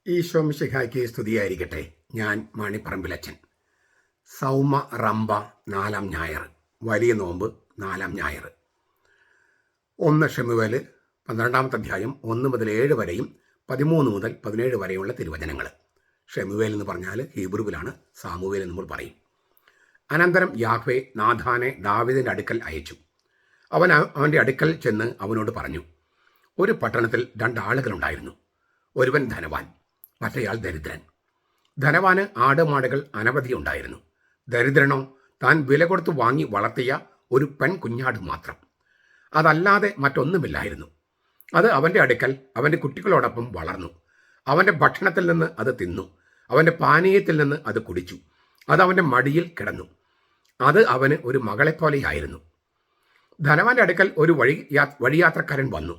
ഈശോ മിശിഹായ്ക്ക് സ്തുതിയായിരിക്കട്ടെ. ഞാൻ മാണിപ്പറമ്പിലച്ചൻ. സൗമ റംബ 4-ാം ഞായർ, വലിയ നോമ്പ് 4-ാം ഞായർ. 1 ശമൂവേൽ 12-ാമത്തെ അധ്യായം 1 മുതൽ 7 വരെയും 13 മുതൽ 17 വരെയുള്ള തിരുവചനങ്ങൾ. ഷെമുവേൽ എന്ന് പറഞ്ഞാൽ ഹീബ്രുവിലാണ്, സാമുവേൽ എന്ന് നമ്മൾ പറയും. അനന്തരം യാഹ്വേ നാഥാനെ ദാവീദിൻ്റെ അടുക്കൽ അയച്ചു. അവൻ്റെ അടുക്കൽ ചെന്ന് അവനോട് പറഞ്ഞു, ഒരു പട്ടണത്തിൽ 2 ആളുകളുണ്ടായിരുന്നു. ഒരുവൻ ധനവാൻ, മറ്റേയാൾ ദരിദ്രൻ. ധനവാന് ആടുമാടുകൾ അനവധി ഉണ്ടായിരുന്നു. ദരിദ്രനോ താൻ വില കൊടുത്ത് വാങ്ങി വളർത്തിയ ഒരു പെൺകുഞ്ഞാട് മാത്രം, അതല്ലാതെ മറ്റൊന്നുമില്ലായിരുന്നു. അത് അവൻ്റെ അടുക്കൽ അവൻ്റെ കുട്ടികളോടൊപ്പം വളർന്നു. അവൻ്റെ ഭക്ഷണത്തിൽ നിന്ന് അത് തിന്നു, അവൻ്റെ പാനീയത്തിൽ നിന്ന് അത് കുടിച്ചു. അത് അവൻ്റെ മടിയിൽ കിടന്നു. അത് അവന് ഒരു മകളെപ്പോലെയായിരുന്നു. ധനവാന്റെ അടുക്കൽ ഒരു വഴിയാത്രക്കാരൻ വന്നു.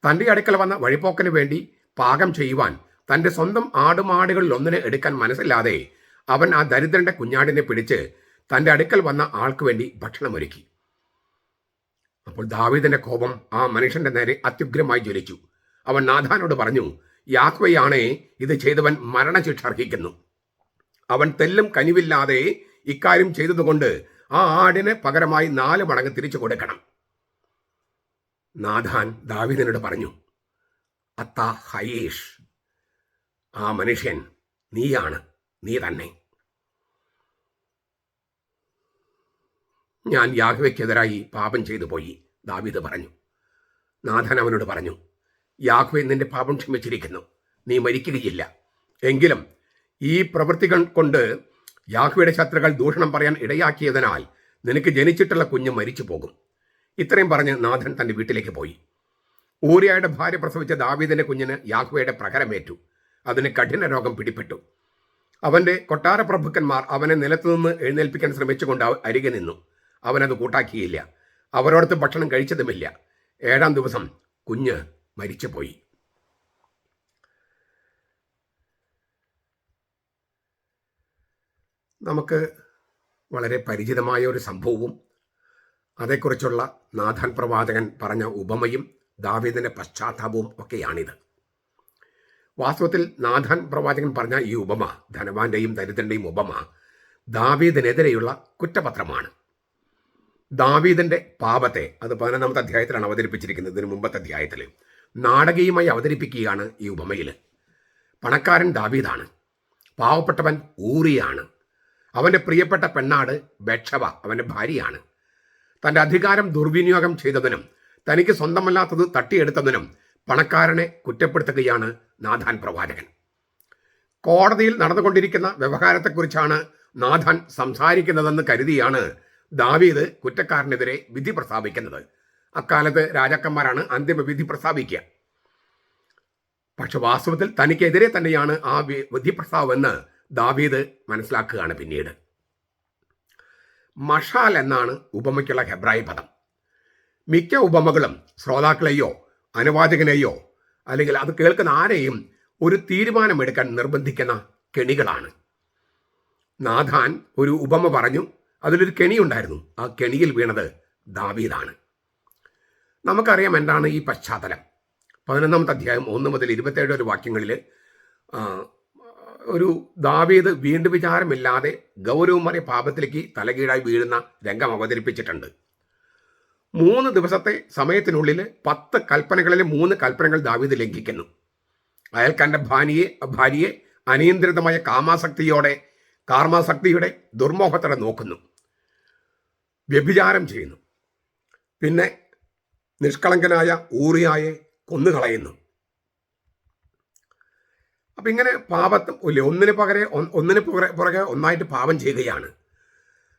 തൻ്റെ അടുക്കൽ വന്ന വഴിപോക്കന് വേണ്ടി പാകം ചെയ്യുവാൻ തൻ്റെ സ്വന്തം ആടുമാടുകളിൽ ഒന്നിനെ എടുക്കാൻ മനസ്സില്ലാതെ അവൻ ആ ദരിദ്രന്റെ കുഞ്ഞാടിനെ പിടിച്ച് തൻ്റെ അടുക്കൽ വന്ന ആൾക്ക് വേണ്ടി ഭക്ഷണമൊരുക്കി. അപ്പോൾ ദാവീദിന്റെ കോപം ആ മനുഷ്യന്റെ നേരെ അത്യുഗ്രമായി ജ്വലിച്ചു. അവൻ നാഥാനോട് പറഞ്ഞു, യാഹ്വയാണേ ഇത് ചെയ്തവൻ മരണശിക്ഷ അർഹിക്കുന്നു. അവൻ തെല്ലും കനിവില്ലാതെ ഇക്കാര്യം ചെയ്തതുകൊണ്ട് ആ ആടിന് പകരമായി 4 മടങ്ങ് തിരിച്ചു കൊടുക്കണം. നാഥാൻ ദാവീദിനോട് പറഞ്ഞു, അത്താ ഹയേഷ്, ആ മനുഷ്യൻ നീയാണ്, നീ തന്നെ. ഞാൻ യാഹ്വയ്ക്കെതിരായി പാപം ചെയ്തു പോയി, ദാവീദ് പറഞ്ഞു. നാഥൻ അവനോട് പറഞ്ഞു, യാഹ്വേ നിന്റെ പാപം ക്ഷമിച്ചിരിക്കുന്നു, നീ മരിക്കുകയില്ല. എങ്കിലും ഈ പ്രവൃത്തികൾ കൊണ്ട് യാഹ്വയുടെ ശത്രുക്കൾ ദൂഷണം പറയാൻ ഇടയാക്കിയതിനാൽ നിനക്ക് ജനിച്ചിട്ടുള്ള കുഞ്ഞ് മരിച്ചു പോകും. ഇത്രയും പറഞ്ഞ് നാഥൻ തൻ്റെ വീട്ടിലേക്ക് പോയി. ഊരിയയുടെ ഭാര്യ പ്രസവിച്ച ദാവീദിന്റെ കുഞ്ഞിന് യാഹ്വയുടെ പ്രഹരമേറ്റു. അതിന് കഠിന രോഗം പിടിപെട്ടു. അവൻ്റെ കൊട്ടാര പ്രഭുക്കന്മാർ അവനെ നിലത്തുനിന്ന് എഴുന്നേൽപ്പിക്കാൻ ശ്രമിച്ചുകൊണ്ട് അരികെ നിന്നു. അവനത് കൂട്ടാക്കിയില്ല. അവരോടത്ത് ഭക്ഷണം കഴിച്ചതുമില്ല. 7-ാം ദിവസം കുഞ്ഞ് മരിച്ചുപോയി. നമുക്ക് വളരെ പരിചിതമായ ഒരു സംഭവവും അതേക്കുറിച്ചുള്ള നാഥാൻ പ്രവാചകൻ പറഞ്ഞ ഉപമയും ദാവീദിന്റെ പശ്ചാത്താപവും ഒക്കെയാണിത്. വാസ്തവത്തിൽ നാഥാൻ പ്രവാചകൻ പറഞ്ഞ ഈ ഉപമ, ധനവാന്റെയും ദരിദ്രന്റെയും ഉപമ, ദാവീദിനെതിരെയുള്ള കുറ്റപത്രമാണ്. ദാവീദിന്റെ പാപത്തെ അത് 11-ാമത്തെ അധ്യായത്തിലാണ് അവതരിപ്പിച്ചിരിക്കുന്നത്. ഇതിന് മുമ്പത്തെ അധ്യായത്തിൽ നാടകീയമായി അവതരിപ്പിക്കുകയാണ് ഈ ഉപമയിൽ. പണക്കാരൻ ദാവീദാണ്, പാവപ്പെട്ടവൻ ഊറിയാണ്. അവൻ്റെ പ്രിയപ്പെട്ട പെണ്ണാട് ബത്ശബ അവൻ്റെ ഭാര്യയാണ്. തൻ്റെ അധികാരം ദുർവിനിയോഗം ചെയ്തതിനും തനിക്ക് സ്വന്തമല്ലാത്തത് തട്ടിയെടുത്തതിനും പണക്കാരനെ കുറ്റപ്പെടുത്തുകയാണ് നാഥാൻ പ്രവാചകൻ. കോടതിയിൽ നടന്നുകൊണ്ടിരിക്കുന്ന വ്യവഹാരത്തെക്കുറിച്ചാണ് നാഥാൻ സംസാരിക്കുന്നതെന്ന് കരുതിയാണ് ദാവീദ് കുറ്റക്കാരനെതിരെ വിധി പ്രസ്താവിക്കുന്നത്. അക്കാലത്ത് രാജാക്കന്മാരാണ് അന്തിമ വിധി പ്രസ്താവിക്കുക. പക്ഷെ വാസ്തവത്തിൽ തനിക്കെതിരെ തന്നെയാണ് ആ വിധി പ്രസ്താവമെന്ന് ദാവീദ് മനസ്സിലാക്കുകയാണ് പിന്നീട്. മഷാൽ എന്നാണ് ഉപമയ്ക്കുള്ള ഹെബ്രായ പദം. മിക്ക ഉപമകളും ശ്രോതാക്കളെയോ അനുവാചകനെയോ അല്ലെങ്കിൽ അത് കേൾക്കുന്ന ആരെയും ഒരു തീരുമാനമെടുക്കാൻ നിർബന്ധിക്കുന്ന കെണികളാണ്. നാഥാൻ ഒരു ഉപമ പറഞ്ഞു, അതിലൊരു കെണിയുണ്ടായിരുന്നു. ആ കെണിയിൽ വീണത് ദാവീദാണ്. നമുക്കറിയാം എന്താണ് ഈ പശ്ചാത്തലം. 11-ാമത്തെ അധ്യായം 1 മുതൽ 27 വാക്യങ്ങളിൽ ഒരു ദാവീദ് വീണ്ടും വിചാരമില്ലാതെ ഗൗരവമേറിയ പാപത്തിലേക്ക് തലകീഴായി വീഴുന്ന രംഗം അവതരിപ്പിച്ചിട്ടുണ്ട്. 3 ദിവസത്തെ സമയത്തിനുള്ളിൽ 10 കൽപ്പനകളിലെ 3 കൽപ്പനകൾ ദാവീദ് ലംഘിക്കുന്നു. അയാൾക്കൻ്റെ ഭാര്യയെ അനിയന്ത്രിതമായ കാമാസക്തിയുടെ ദുർമോഹത്തോടെ നോക്കുന്നു, വ്യഭിചാരം ചെയ്യുന്നു, പിന്നെ നിഷ്കളങ്കനായ ഊറിയായെ കൊന്നുകളയുന്നു. അപ്പം ഇങ്ങനെ ഒന്നിന് പുറകെ ഒന്നായിട്ട് പാപം ചെയ്യുകയാണ്.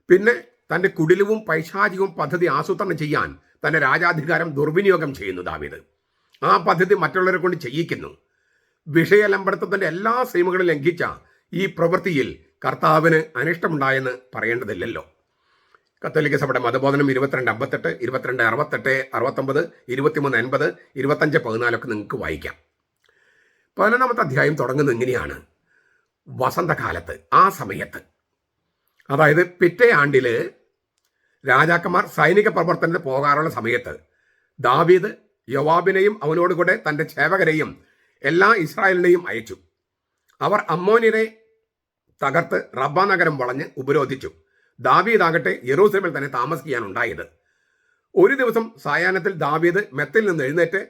പിന്നെ തൻ്റെ കുടിലവും പൈശാചികവും പദ്ധതി ആസൂത്രണം ചെയ്യാൻ തൻ്റെ രാജാധികാരം ദുർവിനിയോഗം ചെയ്യുന്നു ദാവീദ്. ആ പദ്ധതി മറ്റുള്ളവരെ കൊണ്ട് ചെയ്യിക്കുന്നു. വിഷയലംബടത്വത്തിൻ്റെ എല്ലാ സീമകളും ലംഘിച്ച ഈ പ്രവൃത്തിയിൽ കർത്താവിന് അനിഷ്ടമുണ്ടായെന്ന് പറയേണ്ടതില്ലല്ലോ. കത്തോലിക്ക സഭയുടെ മതബോധനം 22:58, 22:68, 69, 23:80, 25:14 നിങ്ങൾക്ക് വായിക്കാം. 11-ാമത്തെ അധ്യായം തുടങ്ങുന്നത് ഇങ്ങനെയാണ്. വസന്തകാലത്ത്, ആ സമയത്ത്, അതായത് പിറ്റേ ആണ്ടിൽ രാജാക്കന്മാർ സൈനിക പ്രവർത്തനത്തിന് പോകാറുള്ള സമയത്ത് ദാവീദ് യോവാബിനെയും അവനോടുകൂടെ തൻ്റെ സേവകരെയും എല്ലാ ഇസ്രായേലിനെയും അയച്ചു. അവർ അമ്മോന്യരെ തകർത്ത് റബ്ബ നഗരം വളഞ്ഞ് ഉപരോധിച്ചു. ദാവീദാകട്ടെ യെരൂശലേമിൽ തന്നെ താമസിക്കാനുണ്ടായത്. ഒരു ദിവസം സായാഹ്നത്തിൽ ദാവീദ് മെത്തിൽ നിന്ന് എഴുന്നേറ്റ്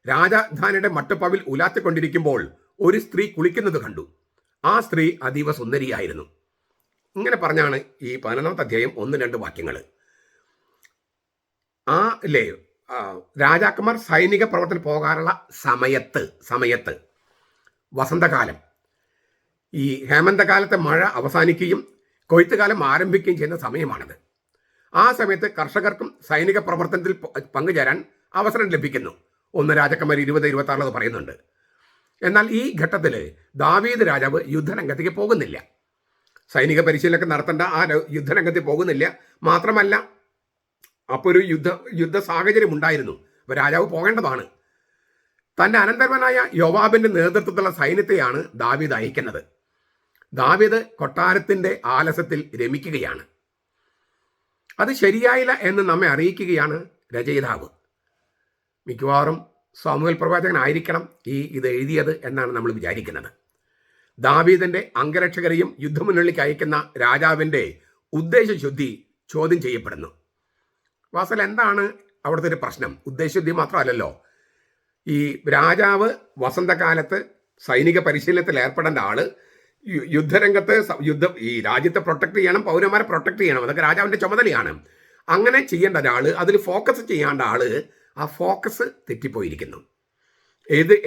രാജധാനിയുടെ മട്ടുപ്പാവിൽ ഉലാത്തിക്കൊണ്ടിരിക്കുമ്പോൾ ഒരു സ്ത്രീ കുളിക്കുന്നത് കണ്ടു. ആ സ്ത്രീ അതീവ സുന്ദരിയായിരുന്നു. ഇങ്ങനെ പറഞ്ഞാണ് ഈ 11ാമത്തെ അധ്യായം 1-2 വാക്യങ്ങൾ. രാജാക്കന്മാർ സൈനിക പ്രവർത്തനം പോകാനുള്ള സമയത്ത് വസന്തകാലം, ഈ ഹേമന്തകാലത്തെ മഴ അവസാനിക്കുകയും കൊയ്ത്തുകാലം ആരംഭിക്കുകയും ചെയ്യുന്ന സമയമാണത്. ആ സമയത്ത് കർഷകർക്കും സൈനിക പ്രവർത്തനത്തിൽ പങ്കുചേരാൻ അവസരം ലഭിക്കുന്നു. 1 രാജാക്കന്മാർ 20-26 പറയുന്നുണ്ട്. എന്നാൽ ഈ ഘട്ടത്തിൽ ദാവീദ് രാജാവ് യുദ്ധരംഗത്തേക്ക് പോകുന്നില്ല. സൈനിക പരിശീലനമൊക്കെ നടത്തേണ്ട ആ യുദ്ധരംഗത്തിൽ പോകുന്നില്ല. മാത്രമല്ല, അപ്പോൾ ഒരു യുദ്ധ സാഹചര്യം ഉണ്ടായിരുന്നു. അപ്പോൾ രാജാവ് പോകേണ്ടതാണ്. തൻ്റെ അനന്തരവനായ യോവാബിന്റെ നേതൃത്വത്തിലുള്ള സൈന്യത്തെയാണ് ദാവീദ് അയക്കുന്നത്. ദാവീദ് കൊട്ടാരത്തിന്റെ ആലസ്യത്തിൽ രമിക്കുകയാണ്. അത് ശരിയായില്ല എന്ന് നമ്മെ അറിയിക്കുകയാണ് രചയിതാവ്. മിക്കവാറും സാമുവേൽ പ്രവാചകനായിരിക്കണം ഇത് എഴുതിയത് എന്നാണ് നമ്മൾ വിചാരിക്കുന്നത്. ദാവീദിന്റെ അംഗരക്ഷകരെയും യുദ്ധമുന്നണിക്ക് അയക്കുന്ന രാജാവിന്റെ ഉദ്ദേശശുദ്ധി ചോദ്യം ചെയ്യപ്പെടുന്നു. വാസ്തവത്തിൽ എന്താണ് അവിടുത്തെ ഒരു പ്രശ്നം? ഉദ്ദേശശുദ്ധി മാത്രമല്ലല്ലോ. ഈ രാജാവ് വസന്തകാലത്ത് സൈനിക പരിശീലനത്തിൽ ഏർപ്പെടേണ്ട ആള്, യുദ്ധരംഗത്ത് ഈ രാജ്യത്തെ പ്രൊട്ടക്ട് ചെയ്യണം, പൗരന്മാരെ പ്രൊട്ടക്ട് ചെയ്യണം, അതൊക്കെ രാജാവിന്റെ ചുമതലയാണ്. അങ്ങനെ ചെയ്യേണ്ട ഒരാള്, അതിൽ ഫോക്കസ് ചെയ്യേണ്ട ആള്, ആ ഫോക്കസ് തെറ്റിപ്പോയിരിക്കുന്നു.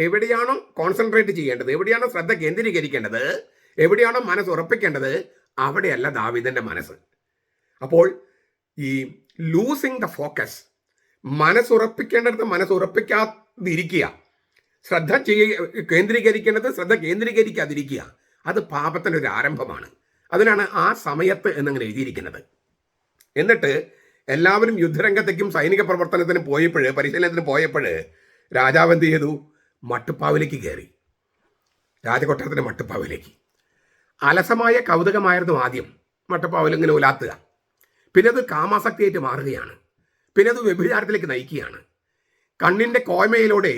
എവിടെയാണോ കോൺസെൻട്രേറ്റ് ചെയ്യേണ്ടത്, എവിടെയാണോ ശ്രദ്ധ കേന്ദ്രീകരിക്കേണ്ടത്, എവിടെയാണോ മനസ്സ് ഉറപ്പിക്കേണ്ടത്, അവിടെയല്ല ദാവീദിന്റെ മനസ്സ്. അപ്പോൾ ഈ ലൂസിങ് ദ ഫോക്കസ്, മനസ്സുറപ്പിക്കേണ്ടത് മനസ്സുറപ്പിക്കാതിരിക്കുക, കേന്ദ്രീകരിക്കേണ്ടത് ശ്രദ്ധ കേന്ദ്രീകരിക്കാതിരിക്കുക, അത് പാപത്തിൻ്റെ ഒരു ആരംഭമാണ്. അതിനാണ് ആ സമയത്ത് എന്നങ്ങനെ എഴുതിയിരിക്കുന്നത്. എന്നിട്ട് എല്ലാവരും യുദ്ധരംഗത്തേക്കും സൈനിക പ്രവർത്തനത്തിന് പരിശീലനത്തിന് പോയപ്പോൾ രാജാവ് എന്ത് ചെയ്തു? മട്ടുപ്പാവിലേക്ക് കയറി, രാജകൊട്ടാരത്തിൻ്റെ മട്ടുപ്പാവിലേക്ക്. അലസമായ കൗതുകമായിരുന്നു ആദ്യം മട്ടുപ്പാവിൽ ഇങ്ങനെ ഉലാത്തുക. പിന്നെ അത് കാമാസക്തിയായിട്ട് മാറുകയാണ്. പിന്നെ അത് വ്യഭിചാരത്തിലേക്ക് നയിക്കുകയാണ്. കണ്ണിൻ്റെ കോയ്മയിലൂടെ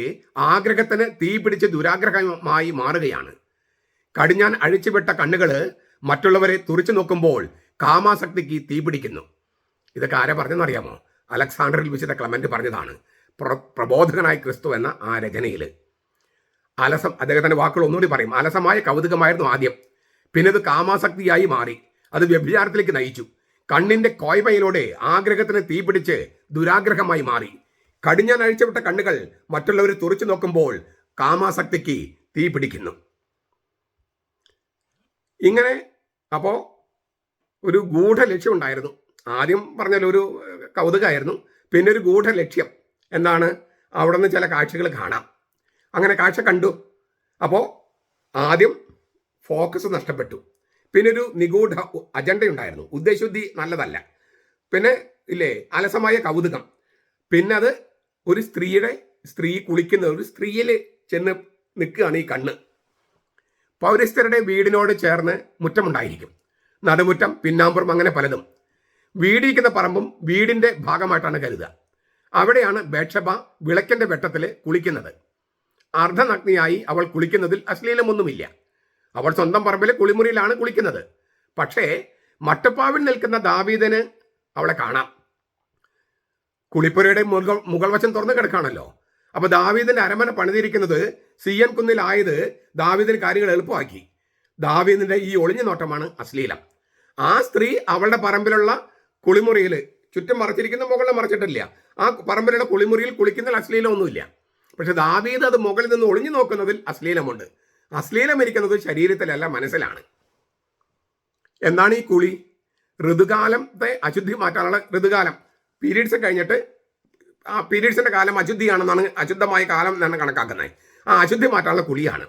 ആഗ്രഹത്തിന് തീ പിടിച്ച് ദുരാഗ്രഹമായി മാറുകയാണ്. കടിഞ്ഞാൻ അഴിച്ചുവിട്ട കണ്ണുകൾ മറ്റുള്ളവരെ തുറിച്ചു നോക്കുമ്പോൾ കാമാസക്തിക്ക് തീ പിടിക്കുന്നു. ഇതൊക്കെ ആരാ പറഞ്ഞെന്നറിയാമോ? അലക്സാണ്ടറിൽ വിശുദ്ധ ക്ലെമന്റ് പറഞ്ഞതാണ്. പ്രബോധകനായ ക്രിസ്തു എന്ന ആ രചനയിൽ അദ്ദേഹത്തിന്റെ വാക്കുകൾ ഒന്നുകൂടി പറയും. അലസമായ കൗതുകമായിരുന്നു ആദ്യം, പിന്നെ അത് കാമാസക്തിയായി മാറി, അത് വ്യഭിചാരത്തിലേക്ക് നയിച്ചു. കണ്ണിന്റെ കോയ്മയിലൂടെ ആഗ്രഹത്തിന് തീ പിടിച്ച് ദുരാഗ്രഹമായി മാറി. കടിഞ്ഞാൻ അഴിച്ചുവിട്ട കണ്ണുകൾ മറ്റുള്ളവരെ തുറിച്ചു നോക്കുമ്പോൾ കാമാസക്തിക്ക് തീ പിടിക്കുന്നു. ഇങ്ങനെ അപ്പോൾ ഒരു ഗൂഢലക്ഷ്യം ഉണ്ടായിരുന്നു. ആദ്യം പറഞ്ഞാൽ ഒരു കൗതുകമായിരുന്നു, പിന്നെ ഒരു ഗൂഢലക്ഷ്യം. എന്താണ്? അവിടെ നിന്ന് ചില കാഴ്ചകൾ കാണാം. അങ്ങനെ കാഴ്ച കണ്ടു. അപ്പോൾ ആദ്യം ഫോക്കസ് നഷ്ടപ്പെട്ടു. പിന്നെ ഒരു നിഗൂഢ അജണ്ടയുണ്ടായിരുന്നു. ഉദ്ദേശശുദ്ധി നല്ലതല്ല. പിന്നെ അലസമായ കൗതുകം. പിന്നെ അത് ഒരു സ്ത്രീ കുളിക്കുന്ന ഒരു സ്ത്രീയിൽ ചെന്ന് നിൽക്കുകയാണ് ഈ കണ്ണ്. പൗരസ്ത്യരുടെ വീടിനോട് ചേർന്ന് മുറ്റമുണ്ടായിരിക്കും, നടുമുറ്റം, പിന്നാമ്പുറം, അങ്ങനെ പലതും. വീടിരിക്കുന്ന പറമ്പും വീടിന്റെ ഭാഗമായിട്ടാണ് കരുതുക. അവിടെയാണ് ബേത്ശബ വിളക്കിന്റെ വെട്ടത്തിൽ കുളിക്കുന്നത്. അർദ്ധനഗ്നിയായി അവൾ കുളിക്കുന്നതിൽ അശ്ലീലമൊന്നുമില്ല. അവൾ സ്വന്തം പറമ്പിലെ കുളിമുറിയിലാണ് കുളിക്കുന്നത്. പക്ഷേ മട്ടുപ്പാവിൽ നിൽക്കുന്ന ദാവീദിന് അവളെ കാണാം. കുളിപ്പുരയുടെ മുകൾ വശം തുറന്നു കിടക്കാണല്ലോ. അപ്പൊ ദാവീദിന്റെ അരമന പണിതിരിക്കുന്നത് സിയൻ കുന്നിലായത് ദാവീദിന് കാര്യങ്ങൾ എളുപ്പമാക്കി. ദാവീദിന്റെ ഈ ഒളിഞ്ഞു നോട്ടമാണ് അശ്ലീലം. ആ സ്ത്രീ അവളുടെ പറമ്പിലുള്ള കുളിമുറിയിൽ, ചുറ്റും മറച്ചിരിക്കുന്ന, മുകളിൽ മറച്ചിട്ടില്ല, ആ പറമ്പിലുള്ള കുളിമുറിയിൽ കുളിക്കുന്നതിൽ അശ്ലീലമൊന്നുമില്ല. പക്ഷെ ദാവീദ് അത് മുകളിൽ നിന്ന് ഒളിഞ്ഞു നോക്കുന്നതിൽ അശ്ലീലമുണ്ട്. അശ്ലീലം ഇരിക്കുന്നത് ശരീരത്തിലല്ല, മനസ്സിലാണ്. എന്താണ് ഈ കുളി? ഋതുകാലത്തെ അശുദ്ധി മാറ്റാനുള്ള ഋതുകാലം, പീരീഡ്സ് കഴിഞ്ഞിട്ട് ആ പീരീഡ്സിന്റെ കാലം അശുദ്ധിയാണെന്നാണ്, അശുദ്ധമായ കാലം എന്നാണ് കണക്കാക്കുന്നത്. ആ അശുദ്ധി മാറ്റാനുള്ള കുളിയാണ്.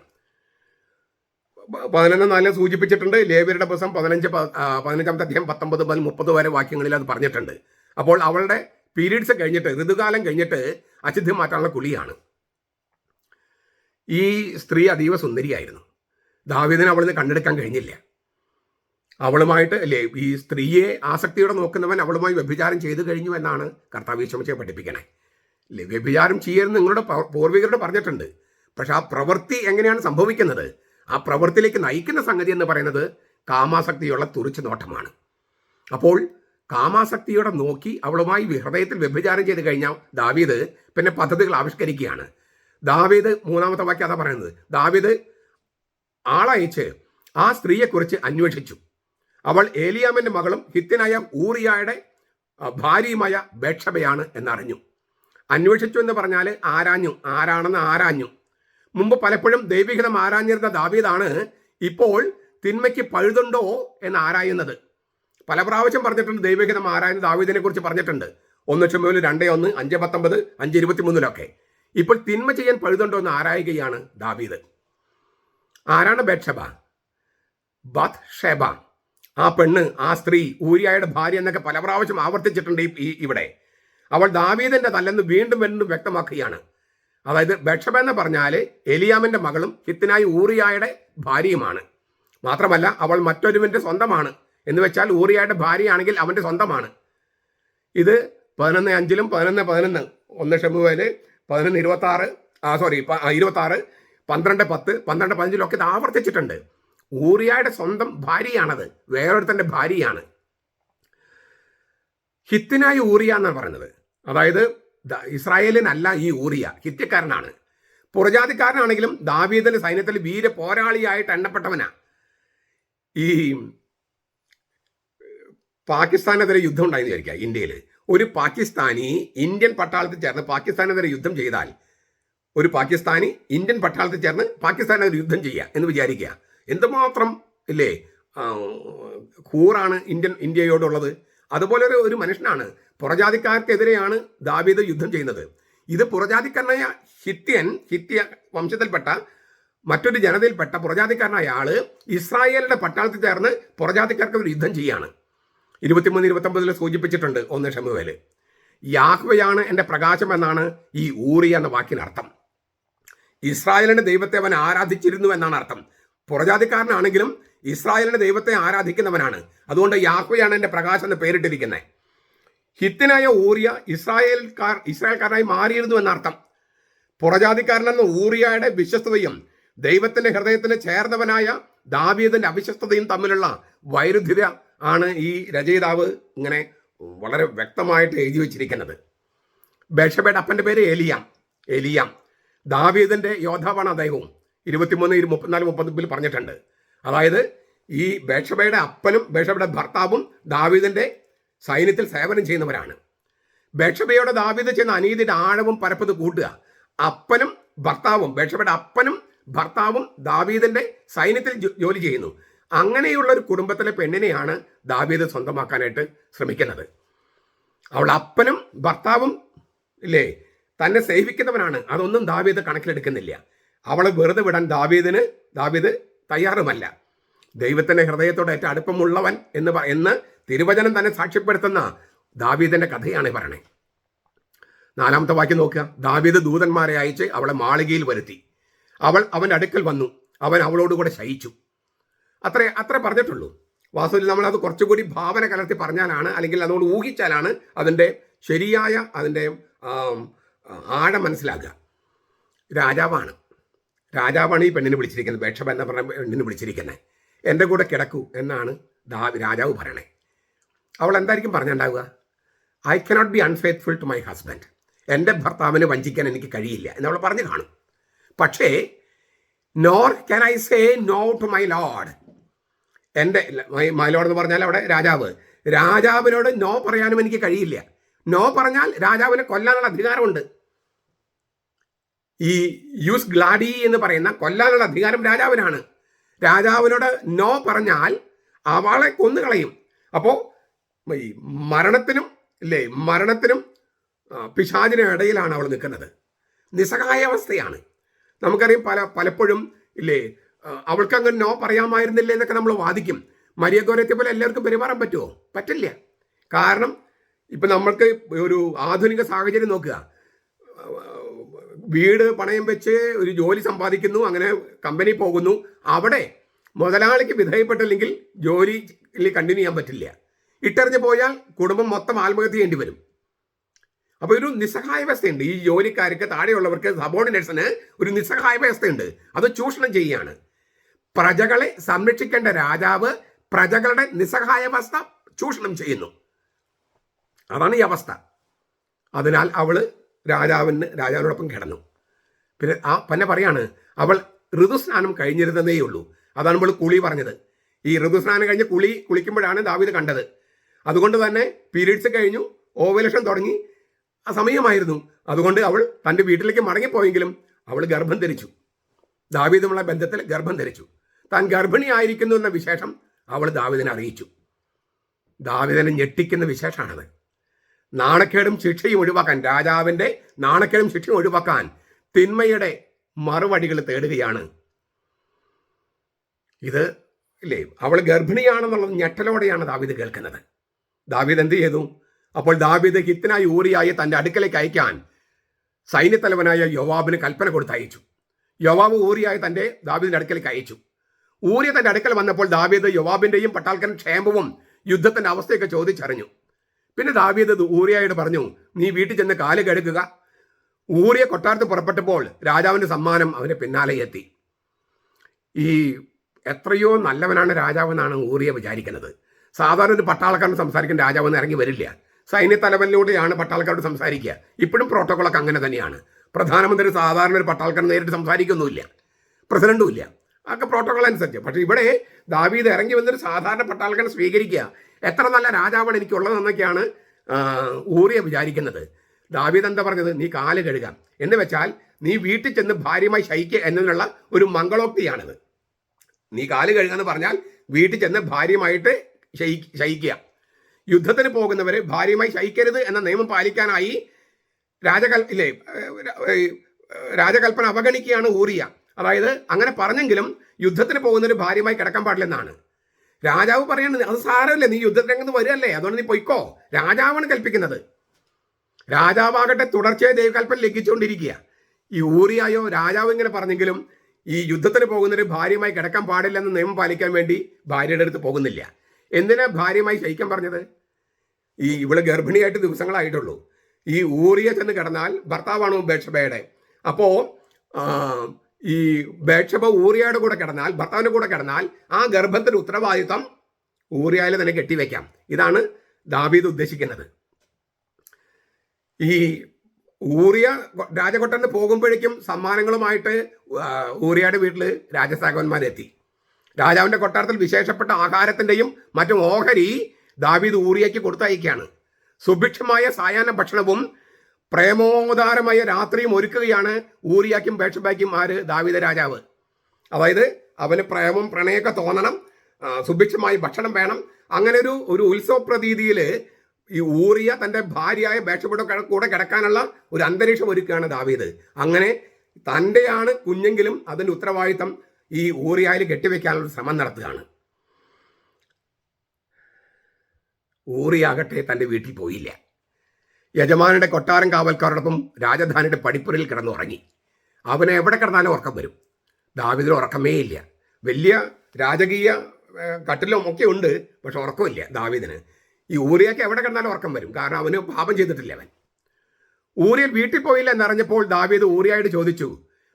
11:4 സൂചിപ്പിച്ചിട്ടുണ്ട്. ലേവ്യരുടെ പുസ്തകം 15-ാമത്തെ അധ്യായം 19 മുതൽ 30 വരെ വാക്യങ്ങളിൽ അത് പറഞ്ഞിട്ടുണ്ട്. അപ്പോൾ അവളുടെ പീരീഡ്സ് കഴിഞ്ഞിട്ട്, ഋതുകാലം കഴിഞ്ഞിട്ട് അശുദ്ധി മാറ്റാനുള്ള കുളിയാണ്. ഈ സ്ത്രീ അതീവ സുന്ദരിയായിരുന്നു. ദാവീദിന് അവളിന് കണ്ടെടുക്കാൻ കഴിഞ്ഞില്ല. അവളുമായിട്ട് ഈ സ്ത്രീയെ ആസക്തിയോടെ നോക്കുന്നവൻ അവളുമായി വ്യഭിചാരം ചെയ്തു കഴിഞ്ഞു എന്നാണ് കർത്താവ് യേശുവിനെ പഠിപ്പിക്കണേ. വ്യഭിചാരം ചെയ്യരുതെന്ന് നിങ്ങളുടെ പൂർവികരോട് പറഞ്ഞിട്ടുണ്ട്. പക്ഷെ ആ പ്രവൃത്തി എങ്ങനെയാണ് സംഭവിക്കുന്നത്? ആ പ്രവൃത്തിയിലേക്ക് നയിക്കുന്ന സംഗതി എന്ന് പറയുന്നത് കാമാസക്തിയുള്ള തുറിച്ചു നോട്ടമാണ്. അപ്പോൾ കാമാസക്തിയോടെ നോക്കി അവളുമായി ഹൃദയത്തിൽ വ്യഭിചാരം ചെയ്ത് കഴിഞ്ഞാൽ ദാവീദ് പിന്നെ പദ്ധതികൾ ആവിഷ്കരിക്കുകയാണ്. ദാവീദ് 3-ാമത്തെ വാക്യം അതാ പറയുന്നത്. ദാവീദ് ആളയച്ച് ആ സ്ത്രീയെക്കുറിച്ച് അന്വേഷിച്ചു. അവൾ ഏലിയാമിന്റെ മകളും ഹിത്യനായ ഊറിയായുടെ ഭാര്യയുമായ ബേത്ശബയാണ് എന്നറിഞ്ഞു. അന്വേഷിച്ചു എന്ന് പറഞ്ഞാൽ ആരാഞ്ഞു, ആരാണെന്ന് ആരാഞ്ഞു. മുമ്പ് പലപ്പോഴും ദൈവികതം ആരാഞ്ഞിരുന്ന ദാവീദാണ് ഇപ്പോൾ തിന്മയ്ക്ക് പഴുതുണ്ടോ എന്ന് ആരായുന്നത്. പല പ്രാവശ്യം പറഞ്ഞിട്ടുണ്ട് ദൈവികതം ആരായുന്ന ദാവീദിനെ കുറിച്ച് പറഞ്ഞിട്ടുണ്ട്. 1 ശമൂവേൽ 2:1, 5:19, 5:23 ഇപ്പോൾ തിന്മ ചെയ്യാൻ പഴുതുണ്ടോ എന്ന് ആരായുകയാണ് ദാവീദ്. ആരാണ് ബേത്ശബ? ബത്ശേബ. ആ പെണ്ണ്, ആ സ്ത്രീ ഊരിയായുടെ ഭാര്യ എന്നൊക്കെ പല പ്രാവശ്യം ആവർത്തിച്ചിട്ടുണ്ട് ഇവിടെ. അവൾ ദാവീദിന്റെ തല്ലെന്ന് വീണ്ടും വീണ്ടും വ്യക്തമാക്കുകയാണ്. അതായത് ബത്ശേബ എന്ന് പറഞ്ഞാൽ എലിയാമിന്റെ മകളും ഹിത്യനായ ഊറിയായുടെ ഭാര്യയുമാണ്. മാത്രമല്ല അവൾ മറ്റൊരുവന്റെ സ്വന്തമാണ്. എന്ന് വെച്ചാൽ ഊറിയായുടെ ഭാര്യയാണെങ്കിൽ അവന്റെ സ്വന്തമാണ്. ഇത് 11:5, 11:11, 1 ശമൂവേൽ 11:26, 26, 12:10, 12:15 ഇത് ആവർത്തിച്ചിട്ടുണ്ട്. ഊറിയായുടെ സ്വന്തം ഭാര്യയാണത്, വേറൊരുത്തന്റെ ഭാര്യയാണ്. ഹിത്യനായ ഊറിയ എന്നാണ് പറയുന്നത്. അതായത് ഇസ്രായേലിനല്ല ഈ ഊറിയ, ഹിത്യക്കാരനാണ്. പുറജാതിക്കാരനാണെങ്കിലും ദാവീദിന്റെ സൈന്യത്തിൽ വീര പോരാളിയായിട്ട് എണ്ണപ്പെട്ടവനാ. ഈ പാകിസ്ഥാനെതിരെ യുദ്ധം ഉണ്ടായെന്ന് വിചാരിക്കുക. ഇന്ത്യയിൽ ഒരു പാകിസ്ഥാനി ഇന്ത്യൻ പട്ടാളത്തിൽ ചേർന്ന് പാകിസ്ഥാനെതിരെ യുദ്ധം ചെയ്താൽ, ഒരു പാകിസ്ഥാനി ഇന്ത്യൻ പട്ടാളത്തിൽ ചേർന്ന് പാകിസ്ഥാനെതിരെ യുദ്ധം ചെയ്യുക എന്ന് വിചാരിക്കുക. എന്തുമാത്രം ഇല്ലേ കൂറാണ് ഇന്ത്യയോടുള്ളത്. അതുപോലെ ഒരു മനുഷ്യനാണ്. പുറജാതിക്കാർക്കെതിരെയാണ് ദാവീദ് യുദ്ധം ചെയ്യുന്നത്. ഇത് പുറജാതിക്കാരനായ ഹിത്യ വംശത്തിൽപ്പെട്ട മറ്റൊരു ജനതയിൽപ്പെട്ട പുറജാതിക്കാരനായ ആള് ഇസ്രായേലിന്റെ പട്ടാളത്തിൽ ചേർന്ന് പുറജാതിക്കാർക്കെതിരെ യുദ്ധം ചെയ്യാണ്. 23-29 സൂചിപ്പിച്ചിട്ടുണ്ട് 1 ശമൂവേൽ. യാഹ്വയാണ് എൻ്റെ പ്രകാശം എന്നാണ് ഈ ഊറിയ എന്ന വാക്കിനർത്ഥം. ഇസ്രായേലിന്റെ ദൈവത്തെ അവൻ ആരാധിച്ചിരുന്നു എന്നാണ് അർത്ഥം. പുറജാതിക്കാരനാണെങ്കിലും ഇസ്രായേലിന്റെ ദൈവത്തെ ആരാധിക്കുന്നവനാണ്. അതുകൊണ്ട് യാഹ്വയാണ് എൻ്റെ പ്രകാശം എന്ന് പേരിട്ടിരിക്കുന്നത്. ഹിത്യനായ ഊറിയ ഇസ്രായേൽക്കാരനായി മാറിയിരുന്നു എന്നർത്ഥം. പുറജാതിക്കാരനെന്ന ഊറിയയുടെ വിശ്വസ്തതയും ദൈവത്തിന്റെ ഹൃദയത്തിന് ചേർന്നവനായ ദാവീദിന്റെ അവിശ്വസ്തതയും തമ്മിലുള്ള വൈരുദ്ധ്യത ആണ് ഈ രചയിതാവ് ഇങ്ങനെ വളരെ വ്യക്തമായിട്ട് എഴുതി വച്ചിരിക്കുന്നത്. ബേത്ശബയുടെ അപ്പന്റെ പേര് ഏലിയാം. ദാവീദിന്റെ യോദ്ധാവാണ് അദ്ദേഹവും. 23, 34, 30 പറഞ്ഞിട്ടുണ്ട്. അതായത് ഈ ബേത്ശബയുടെ അപ്പനും ബേത്ശബയുടെ ഭർത്താവും ദാവീദിന്റെ സൈന്യത്തിൽ സേവനം ചെയ്യുന്നവരാണ്. ബേത്ശബയോടെ ദാവീദ് ചെയ്യുന്ന അനീതിയുടെ ആഴവും പരപ്പത് കൂട്ടുക. ബേത്ശബയുടെ അപ്പനും ഭർത്താവും ദാവീദിന്റെ സൈന്യത്തിൽ ജോലി ചെയ്യുന്നു. അങ്ങനെയുള്ള ഒരു കുടുംബത്തിലെ പെണ്ണിനെയാണ് ദാവീദ് സ്വന്തമാക്കാനായിട്ട് ശ്രമിക്കുന്നത്. അവൾ അപ്പനും ഭർത്താവും ഇല്ലേ തന്നെ സേവിക്കുന്നവനാണ്. അതൊന്നും ദാവീദ് കണക്കിലെടുക്കുന്നില്ല. അവളെ വെറുതെ വിടാൻ ദാവീദ് തയ്യാറുമല്ല. ദൈവത്തിന്റെ ഹൃദയത്തോട് ഏറ്റവും അടുപ്പമുള്ളവൻ എന്ന് തിരുവചനം തന്നെ സാക്ഷ്യപ്പെടുത്തുന്ന ദാവീദിന്റെ കഥയാണ് പറയണേ. 4-ാമത്തെ വാക്യം നോക്കുക. ദാവീദ് ദൂതന്മാരെ അയച്ച് അവളെ മാളികയിൽ വരുത്തി. അവൾ അവന്റെ അടുക്കൽ വന്നു. അവൻ അവളോടുകൂടെ ശയിച്ചു. അത്രേ പറഞ്ഞിട്ടുള്ളൂ. വാസ്തവത്തിൽ നമ്മൾ അത് കുറച്ചുകൂടി ഭാവന കലർത്തി പറഞ്ഞാലാണ്, അല്ലെങ്കിൽ അതുകൊണ്ട് ഊഹിച്ചാലാണ് അതിൻ്റെ ശരിയായ അതിൻ്റെ ആഴം മനസ്സിലാക്കുക. രാജാവാണ് ഈ പെണ്ണിനെ വിളിച്ചിരിക്കുന്നത്. ബേത്ശബ എന്ന പറഞ്ഞ പെണ്ണിനെ വിളിച്ചിരിക്കുന്നത്. എൻ്റെ കൂടെ കിടക്കൂ എന്നാണ് രാജാവ് പറയണേ. അവൾ എന്തായിരിക്കും പറഞ്ഞുണ്ടാവുക? I cannot be unfaithful to my husband. എൻ്റെ ഭർത്താവിനെ വഞ്ചിക്കാൻ എനിക്ക് കഴിയില്ല എന്നവൾ പറഞ്ഞു കാണും. പക്ഷേ nor can I say no to my lord. എൻ്റെ മൈ ലോർഡ് എന്ന് പറഞ്ഞാൽ അവിടെ രാജാവിനോട് നോ പറയാനും എനിക്ക് കഴിയില്ല. നോ പറഞ്ഞാൽ രാജാവിനെ കൊല്ലാനുള്ള അധികാരമുണ്ട്. ഈ യൂസ് ഗ്ലാഡി എന്ന് പറയുന്ന കൊല്ലാനുള്ള അധികാരം രാജാവിനാണ്. രാജാവിനോട് നോ പറഞ്ഞാൽ അവളെ കൊന്നുകളയും. അപ്പോൾ ഈ മരണത്തിനും പിശാചിനും ഇടയിലാണ് അവൾ നിൽക്കുന്നത്. നിസ്സഹായാവസ്ഥയാണ്. നമുക്കറിയാം പലപ്പോഴും അവൾക്ക് അങ്ങനെ നോ പറയാമായിരുന്നില്ല എന്നൊക്കെ നമ്മൾ വാദിക്കും. മരിയ ഗോരത്തെ പോലെ എല്ലാവർക്കും പെരുമാറാൻ പറ്റുമോ? പറ്റില്ല. കാരണം ഇപ്പം നമ്മൾക്ക് ഒരു ആധുനിക സാഹചര്യം നോക്കുക. വീട് പണയം വെച്ച് ഒരു ജോലി സമ്പാദിക്കുന്നു, അങ്ങനെ കമ്പനി പോകുന്നു. അവിടെ മുതലാളിക്ക് വിധേയപ്പെട്ടില്ലെങ്കിൽ ജോലി കണ്ടിന്യൂ ചെയ്യാൻ പറ്റില്ല. ഇട്ടെറിഞ്ഞ് പോയാൽ കുടുംബം മൊത്തം ആത്മഹത്യ ചെയ്യേണ്ടി വരും. അപ്പോൾ ഒരു നിസ്സഹായാവസ്ഥയുണ്ട്. ഈ ജോലിക്കാർക്ക്, താഴെയുള്ളവർക്ക്, സബോർഡിനേറ്റ്സിന് ഒരു നിസ്സഹായാവസ്ഥയുണ്ട്. അത് ചൂഷണം ചെയ്യുകയാണ്. പ്രജകളെ സംരക്ഷിക്കേണ്ട രാജാവ് പ്രജകളുടെ നിസ്സഹായാവസ്ഥ ചൂഷണം ചെയ്യുന്നു. അതാണ് ഈ അവസ്ഥ. അതിനാൽ അവൾ രാജാവിനോടൊപ്പം കിടന്നു. പിന്നെ പറയാണ്, അവൾ ഋതുസ്നാനം കഴിഞ്ഞിരുന്നതേ ഉള്ളൂ. അതാണ് അവൾ കുളി പറഞ്ഞത്. ഈ ഋതുസ്നാനം കഴിഞ്ഞ് കുളിക്കുമ്പോഴാണ് ദാവീദ് കണ്ടത്. അതുകൊണ്ട് തന്നെ പീരീഡ്സ് കഴിഞ്ഞു, ഓവുലേഷൻ തുടങ്ങി ആ സമയമായിരുന്നു. അതുകൊണ്ട് അവൾ തൻ്റെ വീട്ടിലേക്ക് മടങ്ങിപ്പോയെങ്കിലും അവൾ ഗർഭം ധരിച്ചു. ദാവീദുമുള്ള ബന്ധത്തിൽ ഗർഭം ധരിച്ചു. താൻ ഗർഭിണിയായിരിക്കുന്നു എന്ന വിശേഷം അവൾ ദാവീദിനെ അറിയിച്ചു. ദാവീദിനെ ഞെട്ടിക്കുന്ന വിശേഷമാണത്. നാണക്കേടും ശിക്ഷയും ഒഴിവാക്കാൻ, രാജാവിൻ്റെ നാണക്കേടും ശിക്ഷയും ഒഴിവാക്കാൻ തിന്മയുടെ മറുവടികൾ തേടുകയാണ്. ഇത് ഇല്ലേ, അവൾ ഗർഭിണിയാണെന്നുള്ളത് ഞെട്ടലോടെയാണ് ദാവീദ് കേൾക്കുന്നത്. ദാവീദ് എന്ത് ചെയ്തു? അപ്പോൾ ദാവീദ് ഹിത്തനായ ഊറിയായി തൻ്റെ അടുക്കലേക്ക് അയക്കാൻ സൈന്യത്തലവനായ യോവാബിന് കൽപ്പന കൊടുത്തയച്ചു. യോവാബ് ഊറിയായി ദാവീദിന്റെ അടുക്കലേക്ക് അയച്ചു. ഊറിയ തൻ്റെ അടുക്കൽ വന്നപ്പോൾ ദാവീദ് യോവാബിന്റെയും പട്ടാൾക്കാരൻ ക്ഷേമവും യുദ്ധത്തിന്റെ അവസ്ഥയൊക്കെ ചോദിച്ചറിഞ്ഞു. പിന്നെ ദാവീദ് ഊറിയായോട് പറഞ്ഞു, നീ വീട്ടിൽ ചെന്ന് കാല് കഴുകുക. ഊറിയ കൊട്ടാരത്ത് പുറപ്പെട്ടപ്പോൾ രാജാവിന്റെ സമ്മാനം അവന് പിന്നാലെ എത്തി. ഈ എത്രയോ നല്ലവനാണ് രാജാവെന്നാണ് ഊറിയ വിചാരിക്കുന്നത്. സാധാരണ ഒരു പട്ടാളക്കാരൻ സംസാരിക്കാൻ രാജാവെന്ന് ഇറങ്ങി വരില്ല. സൈന്യത്തലവനിലൂടെയാണ് പട്ടാളക്കാരോട് സംസാരിക്കുക. ഇപ്പോഴും പ്രോട്ടോകോളൊക്കെ അങ്ങനെ തന്നെയാണ്. പ്രധാനമന്ത്രി സാധാരണ ഒരു പട്ടാളക്കാരൻ നേരിട്ട് സംസാരിക്കൊന്നുമില്ല, പ്രസിഡന്റും ഇല്ല, അതൊക്കെ പ്രോട്ടോകോൾ അനുസരിച്ച്. പക്ഷേ ഇവിടെ ദാവീദ് ഇറങ്ങി വന്നൊരു സാധാരണ പട്ടാളക്കാരനെ സ്വീകരിക്കുക. എത്ര നല്ല രാജാവാണ് എനിക്കുള്ളതെന്നൊക്കെയാണ് ഊറിയ വിചാരിക്കുന്നത്. ദാവീദ് എന്താ പറഞ്ഞത്? നീ കാല് കഴുകാം എന്ന് വെച്ചാൽ നീ വീട്ടിൽ ചെന്ന് ഭാര്യയുമായി ശയിക്കുക എന്നതിനുള്ള ഒരു മംഗളോക്തിയാണിത്. നീ കാല് കഴുകാന്ന് പറഞ്ഞാൽ വീട്ടിൽ ചെന്ന് ഭാര്യയുമായിട്ട് ശയിക്കുക. യുദ്ധത്തിന് പോകുന്നവര് ഭാര്യയുമായി ശയിക്കരുത് എന്ന നിയമം പാലിക്കാനായി രാജകൽപ്പന അവഗണിക്കുകയാണ് ഊറിയ. അതായത് അങ്ങനെ പറഞ്ഞെങ്കിലും യുദ്ധത്തിന് പോകുന്നൊരു ഭാര്യയുമായി കിടക്കാൻ പാടില്ലെന്നാണ്. രാജാവ് പറയുന്നത് അത് സാരമില്ല, നീ യുദ്ധരംഗത്ത് വരികയല്ലേ, അതുകൊണ്ട് നീ പൊയ്ക്കോ. രാജാവാണ് കൽപ്പിക്കുന്നത്. രാജാവാകട്ടെ തുടർച്ചയായി ദൈവകൽപ്പന ലംഘിച്ചുകൊണ്ടിരിക്കുക. ഈ ഊറിയായോ രാജാവ് ഇങ്ങനെ പറഞ്ഞെങ്കിലും ഈ യുദ്ധത്തിന് പോകുന്നൊരു ഭാര്യയുമായി കിടക്കാൻ പാടില്ലെന്ന് നിയമം പാലിക്കാൻ വേണ്ടി ഭാര്യയുടെ അടുത്ത് പോകുന്നില്ല. എന്തിനാ ഭാര്യയുമായി ശയിക്കാൻ പറഞ്ഞത്? ഇവിടെ ഗർഭിണിയായിട്ട് ദിവസങ്ങളായിട്ടുള്ളൂ. ഈ ഊറിയ ചെന്ന് കിടന്നാൽ ഭർത്താവാണ് ബേത്ശബയുടെ. അപ്പോൾ ഈ ബേത്ശബ ഊറിയയുടെ കൂടെ കിടന്നാൽ, ഭർത്താവിൻ്റെ കൂടെ കിടന്നാൽ ആ ഗർഭത്തിന്റെ ഉത്തരവാദിത്വം ഊറിയയിൽ തന്നെ കെട്ടിവെക്കാം. ഇതാണ് ദാവീദ് ഉദ്ദേശിക്കുന്നത്. ഈ ഊറിയ രാജകൊട്ടന് പോകുമ്പോഴേക്കും സമ്മാനങ്ങളുമായിട്ട് ഊറിയയുടെ വീട്ടിൽ രാജസേവകന്മാരെത്തി. രാജാവിന്റെ കൊട്ടാരത്തിൽ വിശേഷപ്പെട്ട ആഹാരത്തിന്റെയും മറ്റും ഓഹരി ദാവീദ് ഊറിയയ്ക്ക് കൊടുത്തയക്കുകയാണ്. സുഭിക്ഷമായ സായാഹ്ന ഭക്ഷണവും പ്രേമോദാരമായ രാത്രിയും ഒരുക്കുകയാണ് ഊറിയയ്ക്കും ബേത്ശബയ്ക്കും ദാവീദ് രാജാവ്. അതായത് അവന് പ്രേമം പ്രണയമൊക്കെ തോന്നണം, സുഭിക്ഷമായി ഭക്ഷണം വേണം. അങ്ങനെ ഒരു ഉത്സവ പ്രതീതിയിൽ ഈ ഊറിയ തൻ്റെ ഭാര്യയായ ബേത്ശബയുടെ കൂടെ കിടക്കാനുള്ള ഒരു അന്തരീക്ഷം ഒരുക്കുകയാണ് ദാവീദ്. അങ്ങനെ തൻ്റെയാണ് കുഞ്ഞെങ്കിലും അതിൻ്റെ ഉത്തരവാദിത്തം ഈ ഊറിയയിൽ കെട്ടിവെക്കാനുള്ള ശ്രമം നടത്തുകയാണ്. ഊറിയാകട്ടെ തൻ്റെ വീട്ടിൽ പോയില്ല. യജമാനന്റെ കൊട്ടാരം കാവൽക്കാരോടൊപ്പം രാജധാനിയുടെ പടിപ്പുരയിൽ കിടന്നുറങ്ങി. അവനെ എവിടെ കിടന്നാലും ഉറക്കം വരും. ദാവീദിന് ഉറക്കമേ ഇല്ല. വലിയ രാജകീയ കട്ടിലും ഒക്കെ ഉണ്ട്, പക്ഷെ ഉറക്കമില്ല ദാവീദിന്. ഈ ഊറിയയ്ക്ക് എവിടെ കിടന്നാലും ഉറക്കം വരും, കാരണം അവന് പാപം ചെയ്തിട്ടില്ല. അവൻ ഊറിയ വീട്ടിൽ പോയില്ല എന്നറിഞ്ഞപ്പോൾ ദാവീദ് ഊറിയായിട്ട് ചോദിച്ചു,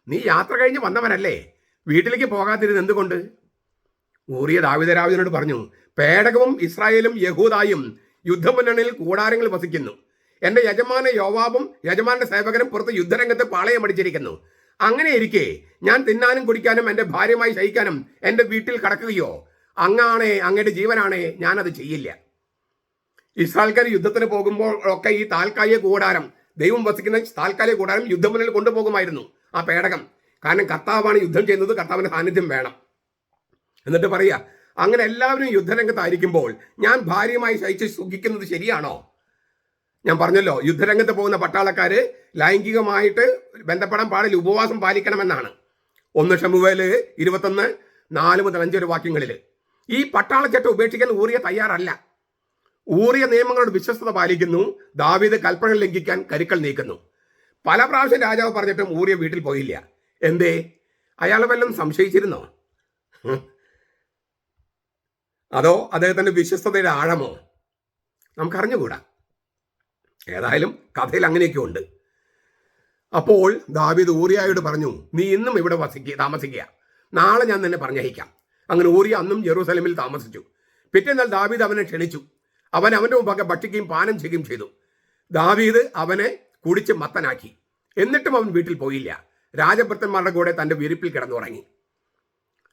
നീ യാത്ര കഴിഞ്ഞ് വന്നവനല്ലേ, വീട്ടിലേക്ക് പോകാതിരുന്ന് എന്തുകൊണ്ട്? ഊറിയ ദാവീദിനോട് പറഞ്ഞു, പേടകവും ഇസ്രായേലും യഹൂദായും യുദ്ധമുന്നണിയിൽ കൂടാരങ്ങൾ വസിക്കുന്നു. എൻ്റെ യജമാന യോവാബും യജമാന്റെ സേവകരും പുറത്ത് യുദ്ധരംഗത്ത് പാളയമടിച്ചിരിക്കുന്നു. അങ്ങനെ ഇരിക്കെ ഞാൻ തിന്നാനും കുടിക്കാനും എൻ്റെ ഭാര്യയുമായി ശയിക്കാനും എൻ്റെ വീട്ടിൽ കടക്കുകയോ? അങ്ങയുടെ ജീവനാണേ, ഞാനത് ചെയ്യില്ല. ഇസ്രായേൽക്കാർ യുദ്ധത്തിന് പോകുമ്പോൾ ഒക്കെ ഈ താൽക്കാലിക കൂടാരം, ദൈവം വസിക്കുന്ന താൽക്കാലിക കൂടാരം യുദ്ധമുന്നണിയിൽ കൊണ്ടുപോകുമായിരുന്നു ആ പേടകം. കാരണം കർത്താവാണ് യുദ്ധം ചെയ്യുന്നത്, കർത്താവിന്റെ സാന്നിധ്യം വേണം. എന്നിട്ട് പറയാ, അങ്ങനെ എല്ലാവരും യുദ്ധരംഗത്തായിരിക്കുമ്പോൾ ഞാൻ ഭാര്യയുമായി ശയിച്ച് സുഖിക്കുന്നത് ശരിയാണോ? ഞാൻ പറഞ്ഞല്ലോ, യുദ്ധരംഗത്ത് പോകുന്ന പട്ടാളക്കാര് ലൈംഗികമായിട്ട് ബന്ധപ്പെടാൻ പാടില്ല, ഉപവാസം പാലിക്കണമെന്നാണ്. 1 ശമൂവേൽ 21:4-5 വാക്യങ്ങളിൽ. ഈ പട്ടാളച്ചട്ടം ഉപേക്ഷിക്കാൻ ഊറിയ തയ്യാറല്ല. ഊറിയ നിയമങ്ങളോട് വിശ്വസ്തത പാലിക്കുന്നു. ദാവീദ് കൽപ്പന ലംഘിക്കാൻ കരുക്കൾ നീക്കുന്നു. പല പ്രാവശ്യം രാജാവ് പറഞ്ഞിട്ടും ഊറിയ വീട്ടിൽ പോയില്ല. എന്തേ? അയാൾ വല്ലതും സംശയിച്ചിരുന്നോ? അതോ അദ്ദേഹത്തിന്റെ വിശ്വസ്തതയുടെ ആഴമോ? നമുക്കറിഞ്ഞുകൂടാ. ഏതായാലും കഥയിൽ അങ്ങനെയൊക്കെ ഉണ്ട്. അപ്പോൾ ദാവീദ് ഊറിയായോട് പറഞ്ഞു, നീ ഇന്നും ഇവിടെ താമസിക്കുക. നാളെ ഞാൻ നിന്നെ പറഞ്ഞയക്കാം. അങ്ങനെ ഊറിയ അന്നും ജെറൂസലേമിൽ താമസിച്ചു. പിറ്റേന്നാൾ ദാവീദ് അവനെ ക്ഷണിച്ചു. അവൻ അവൻ്റെ മുമ്പാകെ ഭക്ഷിക്കുകയും പാനം ചെയ്യുകയും ചെയ്തു. ദാവീദ് അവനെ കുടിച്ച് മത്തനാക്കി. എന്നിട്ടും അവൻ വീട്ടിൽ പോയില്ല. രാജഭൃത്തന്മാരുടെ കൂടെ തൻ്റെ വിരിപ്പിൽ കിടന്നുറങ്ങി.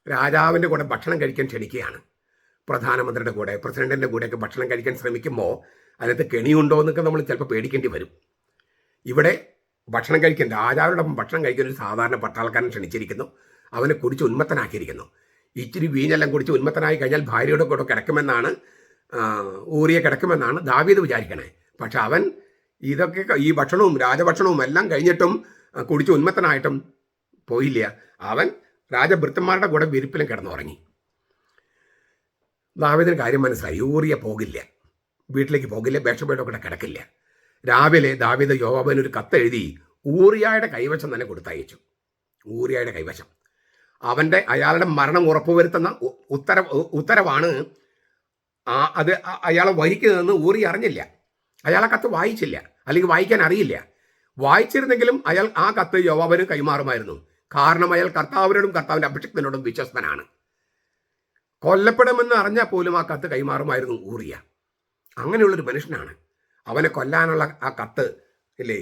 രാജാവിൻ്റെ കൂടെ ഭക്ഷണം കഴിക്കാൻ ക്ഷണിക്കുകയാണ്. പ്രധാനമന്ത്രിയുടെ കൂടെ, പ്രസിഡന്റിൻ്റെ കൂടെയൊക്കെ ഭക്ഷണം കഴിക്കാൻ ശ്രമിക്കുമ്പോൾ അതിനകത്ത് കെണിയുണ്ടോ എന്നൊക്കെ നമ്മൾ ചിലപ്പോൾ പേടിക്കേണ്ടി വരും. ഇവിടെ ഭക്ഷണം കഴിക്കാൻ, രാജാവിനോടൊപ്പം ഭക്ഷണം കഴിക്കാൻ ഒരു സാധാരണ പട്ടാളക്കാരൻ ക്ഷണിച്ചിരിക്കുന്നു. അവനെ കുടിച്ച് ഉന്മത്തനാക്കിയിരിക്കുന്നു. ഇച്ചിരി വീഞ്ഞെല്ലാം കുടിച്ച് ഉന്മത്തനായി കഴിഞ്ഞാൽ ഭാര്യയുടെ കൂടെ കിടക്കുമെന്നാണ്, ഊറിയെ കിടക്കുമെന്നാണ് ദാവീദ് വിചാരിക്കണേ. പക്ഷെ അവൻ ഇതൊക്കെ, ഈ ഭക്ഷണവും രാജഭക്ഷണവും എല്ലാം കഴിഞ്ഞിട്ടും കുടിച്ച് ഉന്മത്തനായിട്ടും പോയില്ല. അവൻ രാജഭൃത്തന്മാരുടെ കൂടെ വിരിപ്പിലും കിടന്നുറങ്ങി. ദാവീദിന് കാര്യം മനസ്സിലായി. ഊറിയ പോകില്ല, വീട്ടിലേക്ക് പോകില്ല, ബേത്ശബയുടെ കൂടെ കിടക്കില്ല. രാവിലെ ദാവീദ് യോവാബിന് ഒരു കത്ത് എഴുതി ഊറിയായുടെ കൈവശം തന്നെ കൊടുത്തയച്ചു. ഊറിയായുടെ കൈവശം അയാളുടെ മരണം ഉറപ്പുവരുത്തുന്ന ഉത്തരവാണ്. അത് അയാളെ വഹിക്കുന്നതെന്ന് ഊറി അറിഞ്ഞില്ല. അയാൾ ആ കത്ത് വായിച്ചില്ല, അല്ലെങ്കിൽ വായിക്കാൻ അറിയില്ല. വായിച്ചിരുന്നെങ്കിലും അയാൾ ആ കത്ത് യോവാബിന് കൈമാറുമായിരുന്നു. കാരണം അയാൾ കർത്താവിനോടും കർത്താവിൻ്റെ അഭിഷിക്തനോടും വിശ്വസ്തനാണ്. കൊല്ലപ്പെടുമെന്ന് അറിഞ്ഞാൽ പോലും ആ കത്ത് കൈമാറുമായിരുന്നു ഊറിയ. അങ്ങനെയുള്ളൊരു മനുഷ്യനാണ്. അവനെ കൊല്ലാനുള്ള ആ കത്ത് ഇല്ലേ,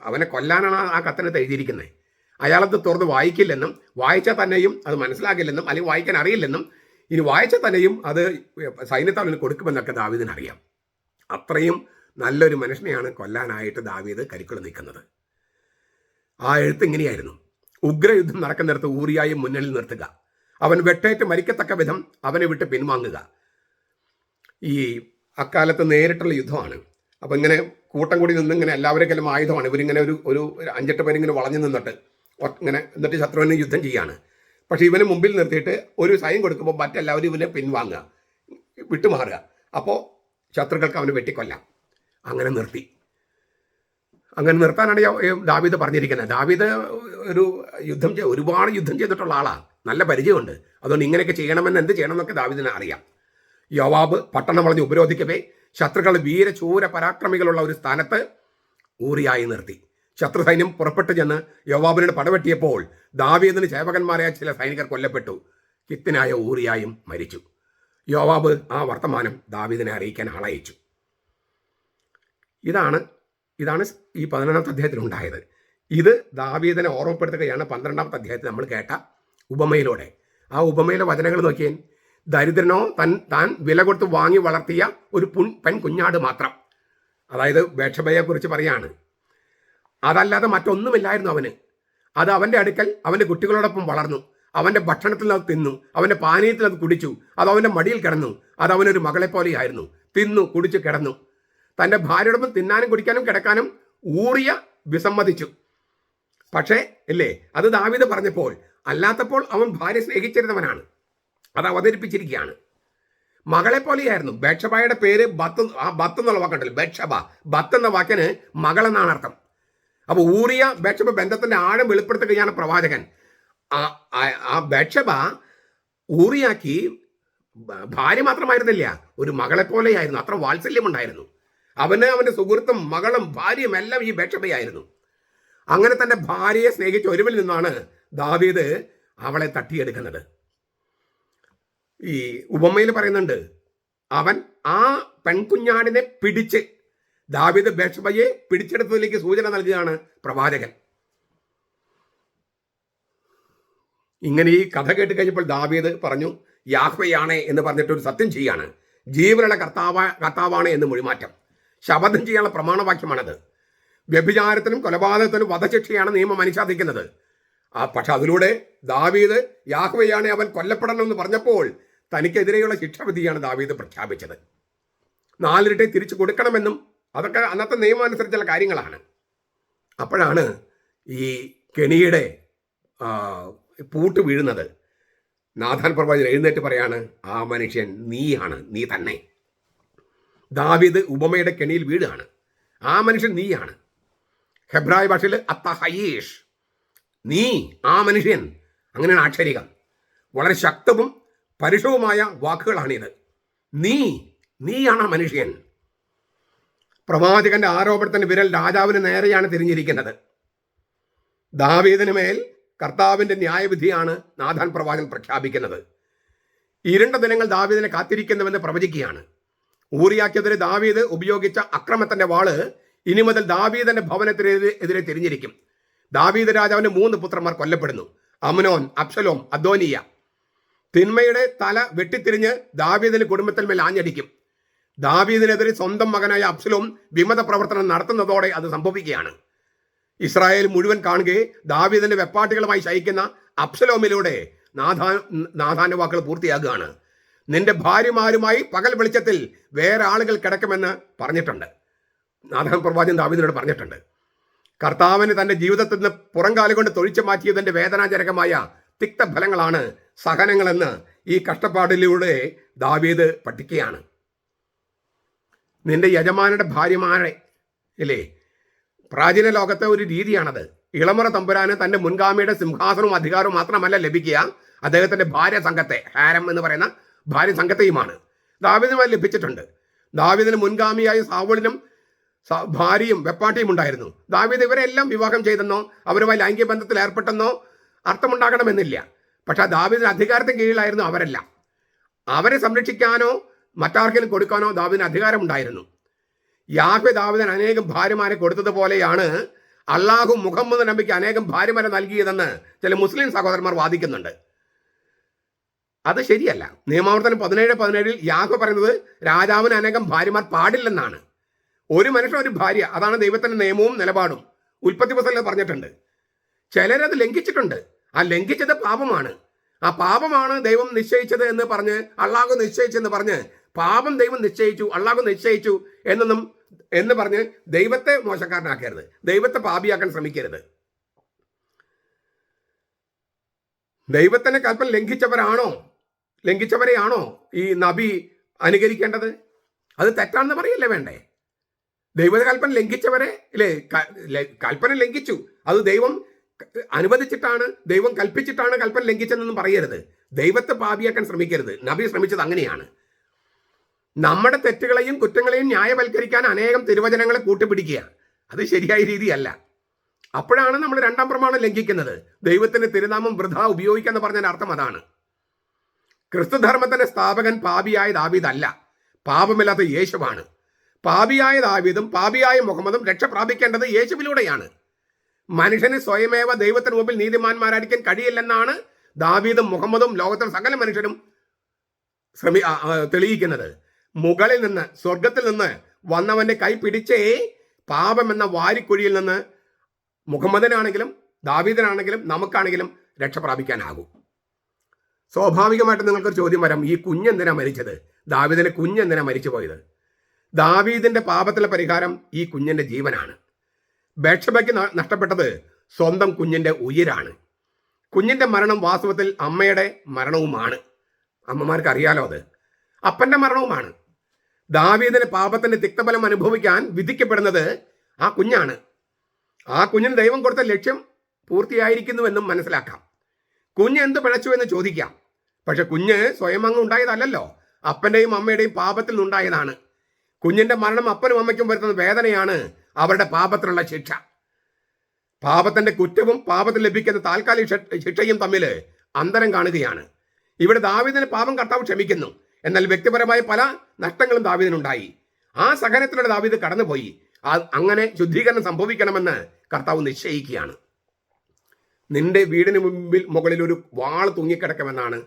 അവനെ കൊല്ലാനാണ് ആ കത്തിനകത്ത് എഴുതിയിരിക്കുന്നത്. അയാളത് തുറന്ന് വായിക്കില്ലെന്നും, വായിച്ചാൽ തന്നെയും അത് മനസ്സിലാക്കില്ലെന്നും, അല്ലെങ്കിൽ വായിക്കാൻ അറിയില്ലെന്നും, ഇനി വായിച്ചാൽ തന്നെയും അത് സൈന്യത്താവിന് കൊടുക്കുമെന്നൊക്കെ ദാവീദിനറിയാം. അത്രയും നല്ലൊരു മനുഷ്യനെയാണ് കൊല്ലാനായിട്ട് ദാവീദ് കരിക്കുകൾ നീക്കുന്നത്. ആ എഴുത്ത് ഇങ്ങനെയായിരുന്നു: ഉഗ്രയുദ്ധം നടക്കുന്നിടത്ത് ഊറിയായും മുന്നിൽ നിർത്തുക, അവൻ വെട്ടേറ്റ് മരിക്കത്തക്ക വിധം അവനെ വിട്ട് പിൻവാങ്ങുക. ഈ അക്കാലത്ത് നേരിട്ടുള്ള യുദ്ധമാണ്. അപ്പം ഇങ്ങനെ കൂട്ടം കൂടി നിന്ന് ഇങ്ങനെ എല്ലാവരെങ്കിലും ആയുധമാണ്. ഇവരിങ്ങനെ ഒരു 5-8 പേരിങ്ങനെ വളഞ്ഞു നിന്നിട്ട് ഇങ്ങനെ, എന്നിട്ട് ശത്രുവിനെ യുദ്ധം ചെയ്യാണ്. പക്ഷേ ഇവന് മുമ്പിൽ നിർത്തിയിട്ട് ഒരു സൈൻ കൊടുക്കുമ്പോൾ മറ്റെല്ലാവരും ഇവനെ പിൻവാങ്ങുക, വിട്ടുമാറുക. അപ്പോൾ ശത്രുക്കൾക്ക് അവനെ വെട്ടിക്കൊല്ലാം. അങ്ങനെ നിർത്തി. അങ്ങനെ നിർത്താനാണ് ദാവീദ് പറഞ്ഞിരിക്കുന്നത്. ദാവീദ് ഒരുപാട് യുദ്ധം ചെയ്തിട്ടുള്ള ആളാണ്, നല്ല പരിചയമുണ്ട്. അതുകൊണ്ട് ഇങ്ങനെയൊക്കെ ചെയ്യണമെന്ന്, എന്ത് ചെയ്യണമെന്നൊക്കെ ദാവീദിനെ അറിയാം. യോവാബ് പട്ടണം വളഞ്ഞ് ഉപരോധിക്കവേ ശത്രുക്കൾ വീരചൂര പരാക്രമികളുള്ള ഒരു സ്ഥാനത്ത് ഊറിയായി നിർത്തി. ശത്രു സൈന്യം പുറപ്പെട്ടു ചെന്ന് യോവാബിനോട് പടവെട്ടിയപ്പോൾ ദാവീദിന് സേവകന്മാരായ ചില സൈനികർ കൊല്ലപ്പെട്ടു. ഹിത്തനായ ഊറിയായും മരിച്ചു. യോവാബ് ആ വർത്തമാനം ദാവീദിനെ അറിയിക്കാൻ ആളയച്ചു. ഇതാണ് ഈ 11-ാമത്തെ അധ്യായത്തിലുണ്ടായത്. ഇത് ദാവീദിനെ ഓർമ്മപ്പെടുത്തുകയാണ് 12-ാമത്തെ അധ്യായത്തിൽ നമ്മൾ കേട്ട ഉപമയിലൂടെ. ആ ഉപമയിലെ വചനങ്ങൾ നോക്കിയാൽ, ദരിദ്രനോ താൻ വില കൊടുത്ത് വാങ്ങി വളർത്തിയ ഒരു പെൺകുഞ്ഞാട് മാത്രം, അതായത് ബേത്ശബയെക്കുറിച്ച് പറയാണ്. അതല്ലാതെ മറ്റൊന്നുമില്ലായിരുന്നു അവന്. അത് അവൻ്റെ അടുക്കൽ അവൻ്റെ കുട്ടികളോടൊപ്പം വളർന്നു. അവൻ്റെ ഭക്ഷണത്തിൽ അത് തിന്നു, അവൻ്റെ പാനീയത്തിൽ അത് കുടിച്ചു, അത് അവൻ്റെ മടിയിൽ കിടന്നു. അത് അവനൊരു മകളെ പോലെയായിരുന്നു. തിന്നു കുടിച്ചു കിടന്നു. തൻ്റെ ഭാര്യയോടൊപ്പം തിന്നാനും കുടിക്കാനും കിടക്കാനും ഊറിയ വിസമ്മതിച്ചു. പക്ഷേ ഇല്ലേ, അത് ദാവീദ് പറഞ്ഞപ്പോൾ, അല്ലാത്തപ്പോൾ അവൻ ഭാര്യ സ്നേഹിച്ചിരുന്നവനാണ്. അത് അവതരിപ്പിച്ചിരിക്കുകയാണ്. മകളെ പോലെയായിരുന്നു. ബേത്ശബയുടെ പേര് ബത്ത് എന്നുള്ള വാക്കുണ്ടല്ലോ, ബേത്ശബ. ബത്ത് എന്ന വാക്കിന് മകളെന്നാണ് അർത്ഥം. അപ്പോൾ ഊറിയ ബേത്ശബ ബന്ധത്തിന്റെ ആഴം വെളിപ്പെടുത്തുകയാണ് പ്രവാചകൻ. ആ ബേത്ശബ ഊറിയാക്കി ഭാര്യ മാത്രമായിരുന്നില്ല, ഒരു മകളെ പോലെയായിരുന്നു. അത്ര വാത്സല്യമുണ്ടായിരുന്നു. അവന്റെ സുഹൃത്തും മകളും ഭാര്യയും എല്ലാം ഈ ബേത്ശബയായിരുന്നു. അങ്ങനെ തന്റെ ഭാര്യയെ സ്നേഹിച്ച ഒരുവിൽ നിന്നാണ് ദാവീദ് അവളെ തട്ടിയെടുക്കുന്നത്. ഈ ഉപമയിൽ പറയുന്നുണ്ട്, അവൻ ആ പെൺകുഞ്ഞാടിനെ പിടിച്ച്, ദാവീദ് ബേത്ശബയെ പിടിച്ചെടുത്തതിലേക്ക് സൂചന നൽകുകയാണ് പ്രവാചകൻ. ഇങ്ങനെ ഈ കഥ കേട്ട് കഴിഞ്ഞപ്പോൾ ദാവീദ് പറഞ്ഞു, യാഹ്വയാണേ എന്ന് പറഞ്ഞിട്ട് ഒരു സത്യം ചെയ്യാണ്. ജീവനുള്ള കർത്താവാണ് എന്ന് മൊഴിമാറ്റം. ശപഥം ചെയ്യാനുള്ള പ്രമാണവാക്യമാണത്. വ്യഭിചാരത്തിനും കൊലപാതകത്തിനും വധശിക്ഷയാണ് നിയമം അനുശാസിക്കുന്നത്. പക്ഷെ അതിലൂടെ ദാവീദ് യാഹ്വയാണ് അവൻ കൊല്ലപ്പെടണമെന്ന് പറഞ്ഞപ്പോൾ തനിക്കെതിരെയുള്ള ശിക്ഷാവിധിയാണ് ദാവീദ് പ്രഖ്യാപിച്ചത്. 4 ഇരട്ടി തിരിച്ചു കൊടുക്കണമെന്നും, അതൊക്കെ അന്നത്തെ നിയമം അനുസരിച്ചുള്ള കാര്യങ്ങളാണ്. അപ്പോഴാണ് ഈ കെണിയുടെ പൂട്ട് വീഴുന്നത്. നാഥാൻ പ്രവാചകൻ എഴുന്നേറ്റ് പറയാണ്, ആ മനുഷ്യൻ നീയാണ്, നീ തന്നെ. ദാവീദ് ഉപമയുടെ കെണിയിൽ വീഴാണ്. ആ മനുഷ്യൻ നീയാണ്. ഹെബ്രായ ഭാഷയിൽ അത്തഹയീഷ്, നീ, ആ മനുഷ്യൻ, അങ്ങനെയാണ് ആക്ഷരികം. വളരെ ശക്തവും പരുഷവുമായ വാക്കുകളാണിത്. നീയാണ് ആ മനുഷ്യൻ. പ്രവാചകന്റെ ആരോപണത്തിന് വിരൽ രാജാവിന് നേരെയാണ് തിരിഞ്ഞിരിക്കുന്നത്. ദാവീദിന് മേൽ കർത്താവിൻ്റെ ന്യായവിധിയാണ് നാഥാൻ പ്രവാചകൻ പ്രഖ്യാപിക്കുന്നത്. ഇരുണ്ട ദിനങ്ങൾ ദാവീദിനെ കാത്തിരിക്കുന്നുവെന്ന് പ്രവചിക്കുകയാണ്. ഊറിയാക്കെതിരെ ദാവീദ് ഉപയോഗിച്ച അക്രമത്തിന്റെ വാള് ഇനി മുതൽ ദാവീദിന്റെ ഭവനത്തിനെതിരെ തിരിഞ്ഞിരിക്കും. ദാവീദ് രാജാവിന്റെ 3 പുത്രന്മാർ കൊല്ലപ്പെടുന്നു: അമ്നോൻ, അബ്ശലോം, അദോനിയ. തിന്മയുടെ തല വെട്ടിത്തിരിഞ്ഞ് ദാവീദിന്റെ കുടുംബത്തിൽ മേൽ ആഞ്ഞടിക്കും. ദാവീദിനെതിരെ സ്വന്തം മകനായ അബ്ശലോം വിമത പ്രവർത്തനം നടത്തുന്നതോടെ അത് സംഭവിക്കുകയാണ്. ഇസ്രായേൽ മുഴുവൻ കാണുകയെ ദാവീദിന്റെ വെപ്പാട്ടികളുമായി ശയിക്കുന്ന അബ്ശലോമിലൂടെ നാഥാന്റെ വാക്കുകൾ പൂർത്തിയാകുകയാണ്. നിന്റെ ഭാര്യമാരുമായി പകൽ വെളിച്ചത്തിൽ വേറെ ആളുകൾ കിടക്കുമെന്ന് പറഞ്ഞിട്ടുണ്ട്. നാഥാൻ പ്രവാചകൻ ദാവീദിനോട് പറഞ്ഞിട്ടുണ്ട്. കർത്താവിന് തന്റെ ജീവിതത്തിൽ നിന്ന് പുറംകാലുകൊണ്ട് തൊഴിച്ചു മാറ്റിയതിന്റെ വേദനാജനകമായ തിക്തഫലങ്ങളാണ് സഹനങ്ങളെന്ന് ഈ കഷ്ടപ്പാടിലൂടെ ദാവീദ് പഠിക്കുകയാണ്. നിന്റെ യജമാനയുടെ ഭാര്യമാരെ ഇല്ലേ, പ്രാചീന ലോകത്തെ ഒരു രീതിയാണത്. ഇളമുറ തമ്പുരാന് തന്റെ മുൻഗാമിയുടെ സിംഹാസനവും അധികാരവും മാത്രമല്ല ലഭിക്കുക, അദ്ദേഹത്തിന്റെ ഭാര്യ സംഘത്തെ, ഹാരം എന്ന് പറയുന്ന ഭാര്യ സംഘത്തെയുമാണ് ദാവീദിനുമായി ലഭിച്ചിട്ടുണ്ട്. ദാവീദിന് മുൻഗാമിയായ സാവൂളിനും ഭാര്യയും വെപ്പാട്ടിയും ഉണ്ടായിരുന്നു. ദാവീദ് ഇവരെല്ലാം വിവാഹം ചെയ്തെന്നോ അവരുമായി ലൈംഗിക ബന്ധത്തിൽ ഏർപ്പെട്ടെന്നോ അർത്ഥമുണ്ടാകണമെന്നില്ല. പക്ഷെ ദാവീദിന് അധികാരത്തിന് കീഴിലായിരുന്നു അവരെല്ലാം. അവരെ സംരക്ഷിക്കാനോ മറ്റാർക്കെങ്കിലും കൊടുക്കാനോ ദാവീദിന് അധികാരമുണ്ടായിരുന്നു. യാഹ്വേ ദാവീദിന് അനേകം ഭാര്യമാരെ കൊടുത്തതുപോലെയാണ് അള്ളാഹു മുഹമ്മദ് നബിക്ക് അനേകം ഭാര്യമാരെ നൽകിയതെന്ന് ചില മുസ്ലിം സഹോദരന്മാർ വാദിക്കുന്നുണ്ട്. അത് ശരിയല്ല. നിയമാവർത്തനം 17:17 യാഹ്വേ പറയുന്നത് രാജാവിന് അനേകം ഭാര്യമാർ പാടില്ലെന്നാണ്. ഒരു മനുഷ്യൻ ഒരു ഭാര്യ, അതാണ് ദൈവത്തിന്റെ നിയമവും നിലപാടും. ഉൽപ്പത്തി പുസ്തകത്തിൽ പറഞ്ഞിട്ടുണ്ട്. ചിലരത് ലംഘിച്ചിട്ടുണ്ട്. ആ ലംഘിച്ചത് പാപമാണ്. ആ പാപമാണ് ദൈവം നിശ്ചയിച്ചത് എന്ന് പറഞ്ഞ്, അള്ളാഹു നിശ്ചയിച്ചെന്ന് പറഞ്ഞ്, പാപം ദൈവം നിശ്ചയിച്ചു, അള്ളാഹു നിശ്ചയിച്ചു എന്ന് പറഞ്ഞ് ദൈവത്തെ മോശക്കാരനാക്കരുത്, ദൈവത്തെ പാപിയാക്കാൻ ശ്രമിക്കരുത്. ദൈവത്തിന്റെ കൽപ്പന ലംഘിച്ചവരെയാണോ ഈ നബി അനുകരിക്കേണ്ടത്? അത് തെറ്റാണെന്ന് പറയല്ലേ വേണ്ടേ? ദൈവകൽപ്പന ലംഘിച്ചവരെ കൽപ്പന ലംഘിച്ചു, അത് ദൈവം അനുവദിച്ചിട്ടാണ്, ദൈവം കൽപ്പിച്ചിട്ടാണ് കൽപ്പന ലംഘിച്ചതെന്നൊന്നും പറയരുത്. ദൈവത്തെ പാപിയാക്കാൻ ശ്രമിക്കരുത്. നബി ശ്രമിച്ചത് അങ്ങനെയാണ്. നമ്മുടെ തെറ്റുകളെയും കുറ്റങ്ങളെയും ന്യായവൽക്കരിക്കാൻ അനേകം തിരുവചനങ്ങളെ കൂട്ടുപിടിക്കുക, അത് ശരിയായ രീതിയല്ല. അപ്പോഴാണ് നമ്മൾ 2ാം പ്രമാണം ലംഘിക്കുന്നത്. ദൈവത്തിന്റെ തിരുനാമം വൃഥ ഉപയോഗിക്കാന്ന് പറഞ്ഞതിന്റെ അർത്ഥം അതാണ്. ക്രിസ്തുധർമ്മത്തിന്റെ സ്ഥാപകൻ പാപിയായ ദാവീദല്ല, പാപമില്ലാത്ത യേശുവാണ്. പാപിയായ ദാവീദും പാപിയായ മുഹമ്മദും രക്ഷ പ്രാപിക്കേണ്ടത് യേശുവിലൂടെയാണ്. മനുഷ്യന് സ്വയമേവ ദൈവത്തിന് മുമ്പിൽ നീതിമാന്മാരായിരിക്കാൻ കഴിയില്ലെന്നാണ് ദാവീദും മുഹമ്മദും ലോകത്തിലെ സകല മനുഷ്യരും തെളിയിക്കുന്നത്. മുകളിൽ നിന്ന്, സ്വർഗത്തിൽ നിന്ന് വന്നവന്റെ കൈ പിടിച്ചേ പാപമെന്ന വാരിക്കുഴിയിൽ നിന്ന് മുഹമ്മദിനാണെങ്കിലും ദാവീദിനാണെങ്കിലും നമുക്കാണെങ്കിലും രക്ഷ പ്രാപിക്കാനാകും. സ്വാഭാവികമായിട്ട് നിങ്ങൾക്കൊരു ചോദ്യം വരാം, ഈ കുഞ്ഞെന്തിനാ മരിച്ചത്? ദാവീദിന്റെ കുഞ്ഞെന്തിനാ മരിച്ചു പോയത്? ദാവീദിന്റെ പാപത്തിലെ പരിഹാരം ഈ കുഞ്ഞിന്റെ ജീവനാണ്. ബത്ശബയ്ക്ക് നഷ്ടപ്പെട്ടത് സ്വന്തം കുഞ്ഞിന്റെ ഉയിരാണ്. കുഞ്ഞിന്റെ മരണം വാസ്തവത്തിൽ അമ്മയുടെ മരണവുമാണ്. അമ്മമാർക്ക് അറിയാലോ, അത് അപ്പന്റെ മരണവുമാണ്. ദാവീദിന്റെ പാപത്തിന്റെ തിക്തഫലം അനുഭവിക്കാൻ വിധിക്കപ്പെടുന്നത് ആ കുഞ്ഞാണ്. ആ കുഞ്ഞിന് ദൈവം കൊടുത്ത ലക്ഷ്യം പൂർത്തിയായിരിക്കുന്നുവെന്നും മനസ്സിലാക്കാം. കുഞ്ഞ് എന്ത് പിഴച്ചു എന്ന് ചോദിക്കാം. പക്ഷെ കുഞ്ഞ് സ്വയം അങ്ങ് ഉണ്ടായതല്ലല്ലോ, അപ്പന്റെയും അമ്മയുടെയും പാപത്തിൽ നിന്നുണ്ടായതാണ്. കുഞ്ഞിന്റെ മരണം അപ്പനും അമ്മയ്ക്കും വരുത്തുന്ന വേദനയാണ് അവരുടെ പാപത്തിനുള്ള ശിക്ഷ. പാപത്തിന്റെ കുറ്റവും പാപത്തിൽ ലഭിക്കുന്ന താൽക്കാലിക ശിക്ഷയും തമ്മിൽ അന്തരം കാണുകയാണ്. ഇവിടെ ദാവീദിന് പാപം കർത്താവ് ക്ഷമിക്കുന്നു, എന്നാൽ വ്യക്തിപരമായ പല നഷ്ടങ്ങളും ദാവീദിനുണ്ടായി. ആ സഹനത്തിലൂടെ ദാവീദ് കടന്നുപോയി. അങ്ങനെ ശുദ്ധീകരണം സംഭവിക്കണമെന്ന് കർത്താവ് നിശ്ചയിക്കുകയാണ്. നിന്റെ വീടിന് മുകളിൽ ഒരു വാൾ തൂങ്ങിക്കിടക്കുമെന്നാണ്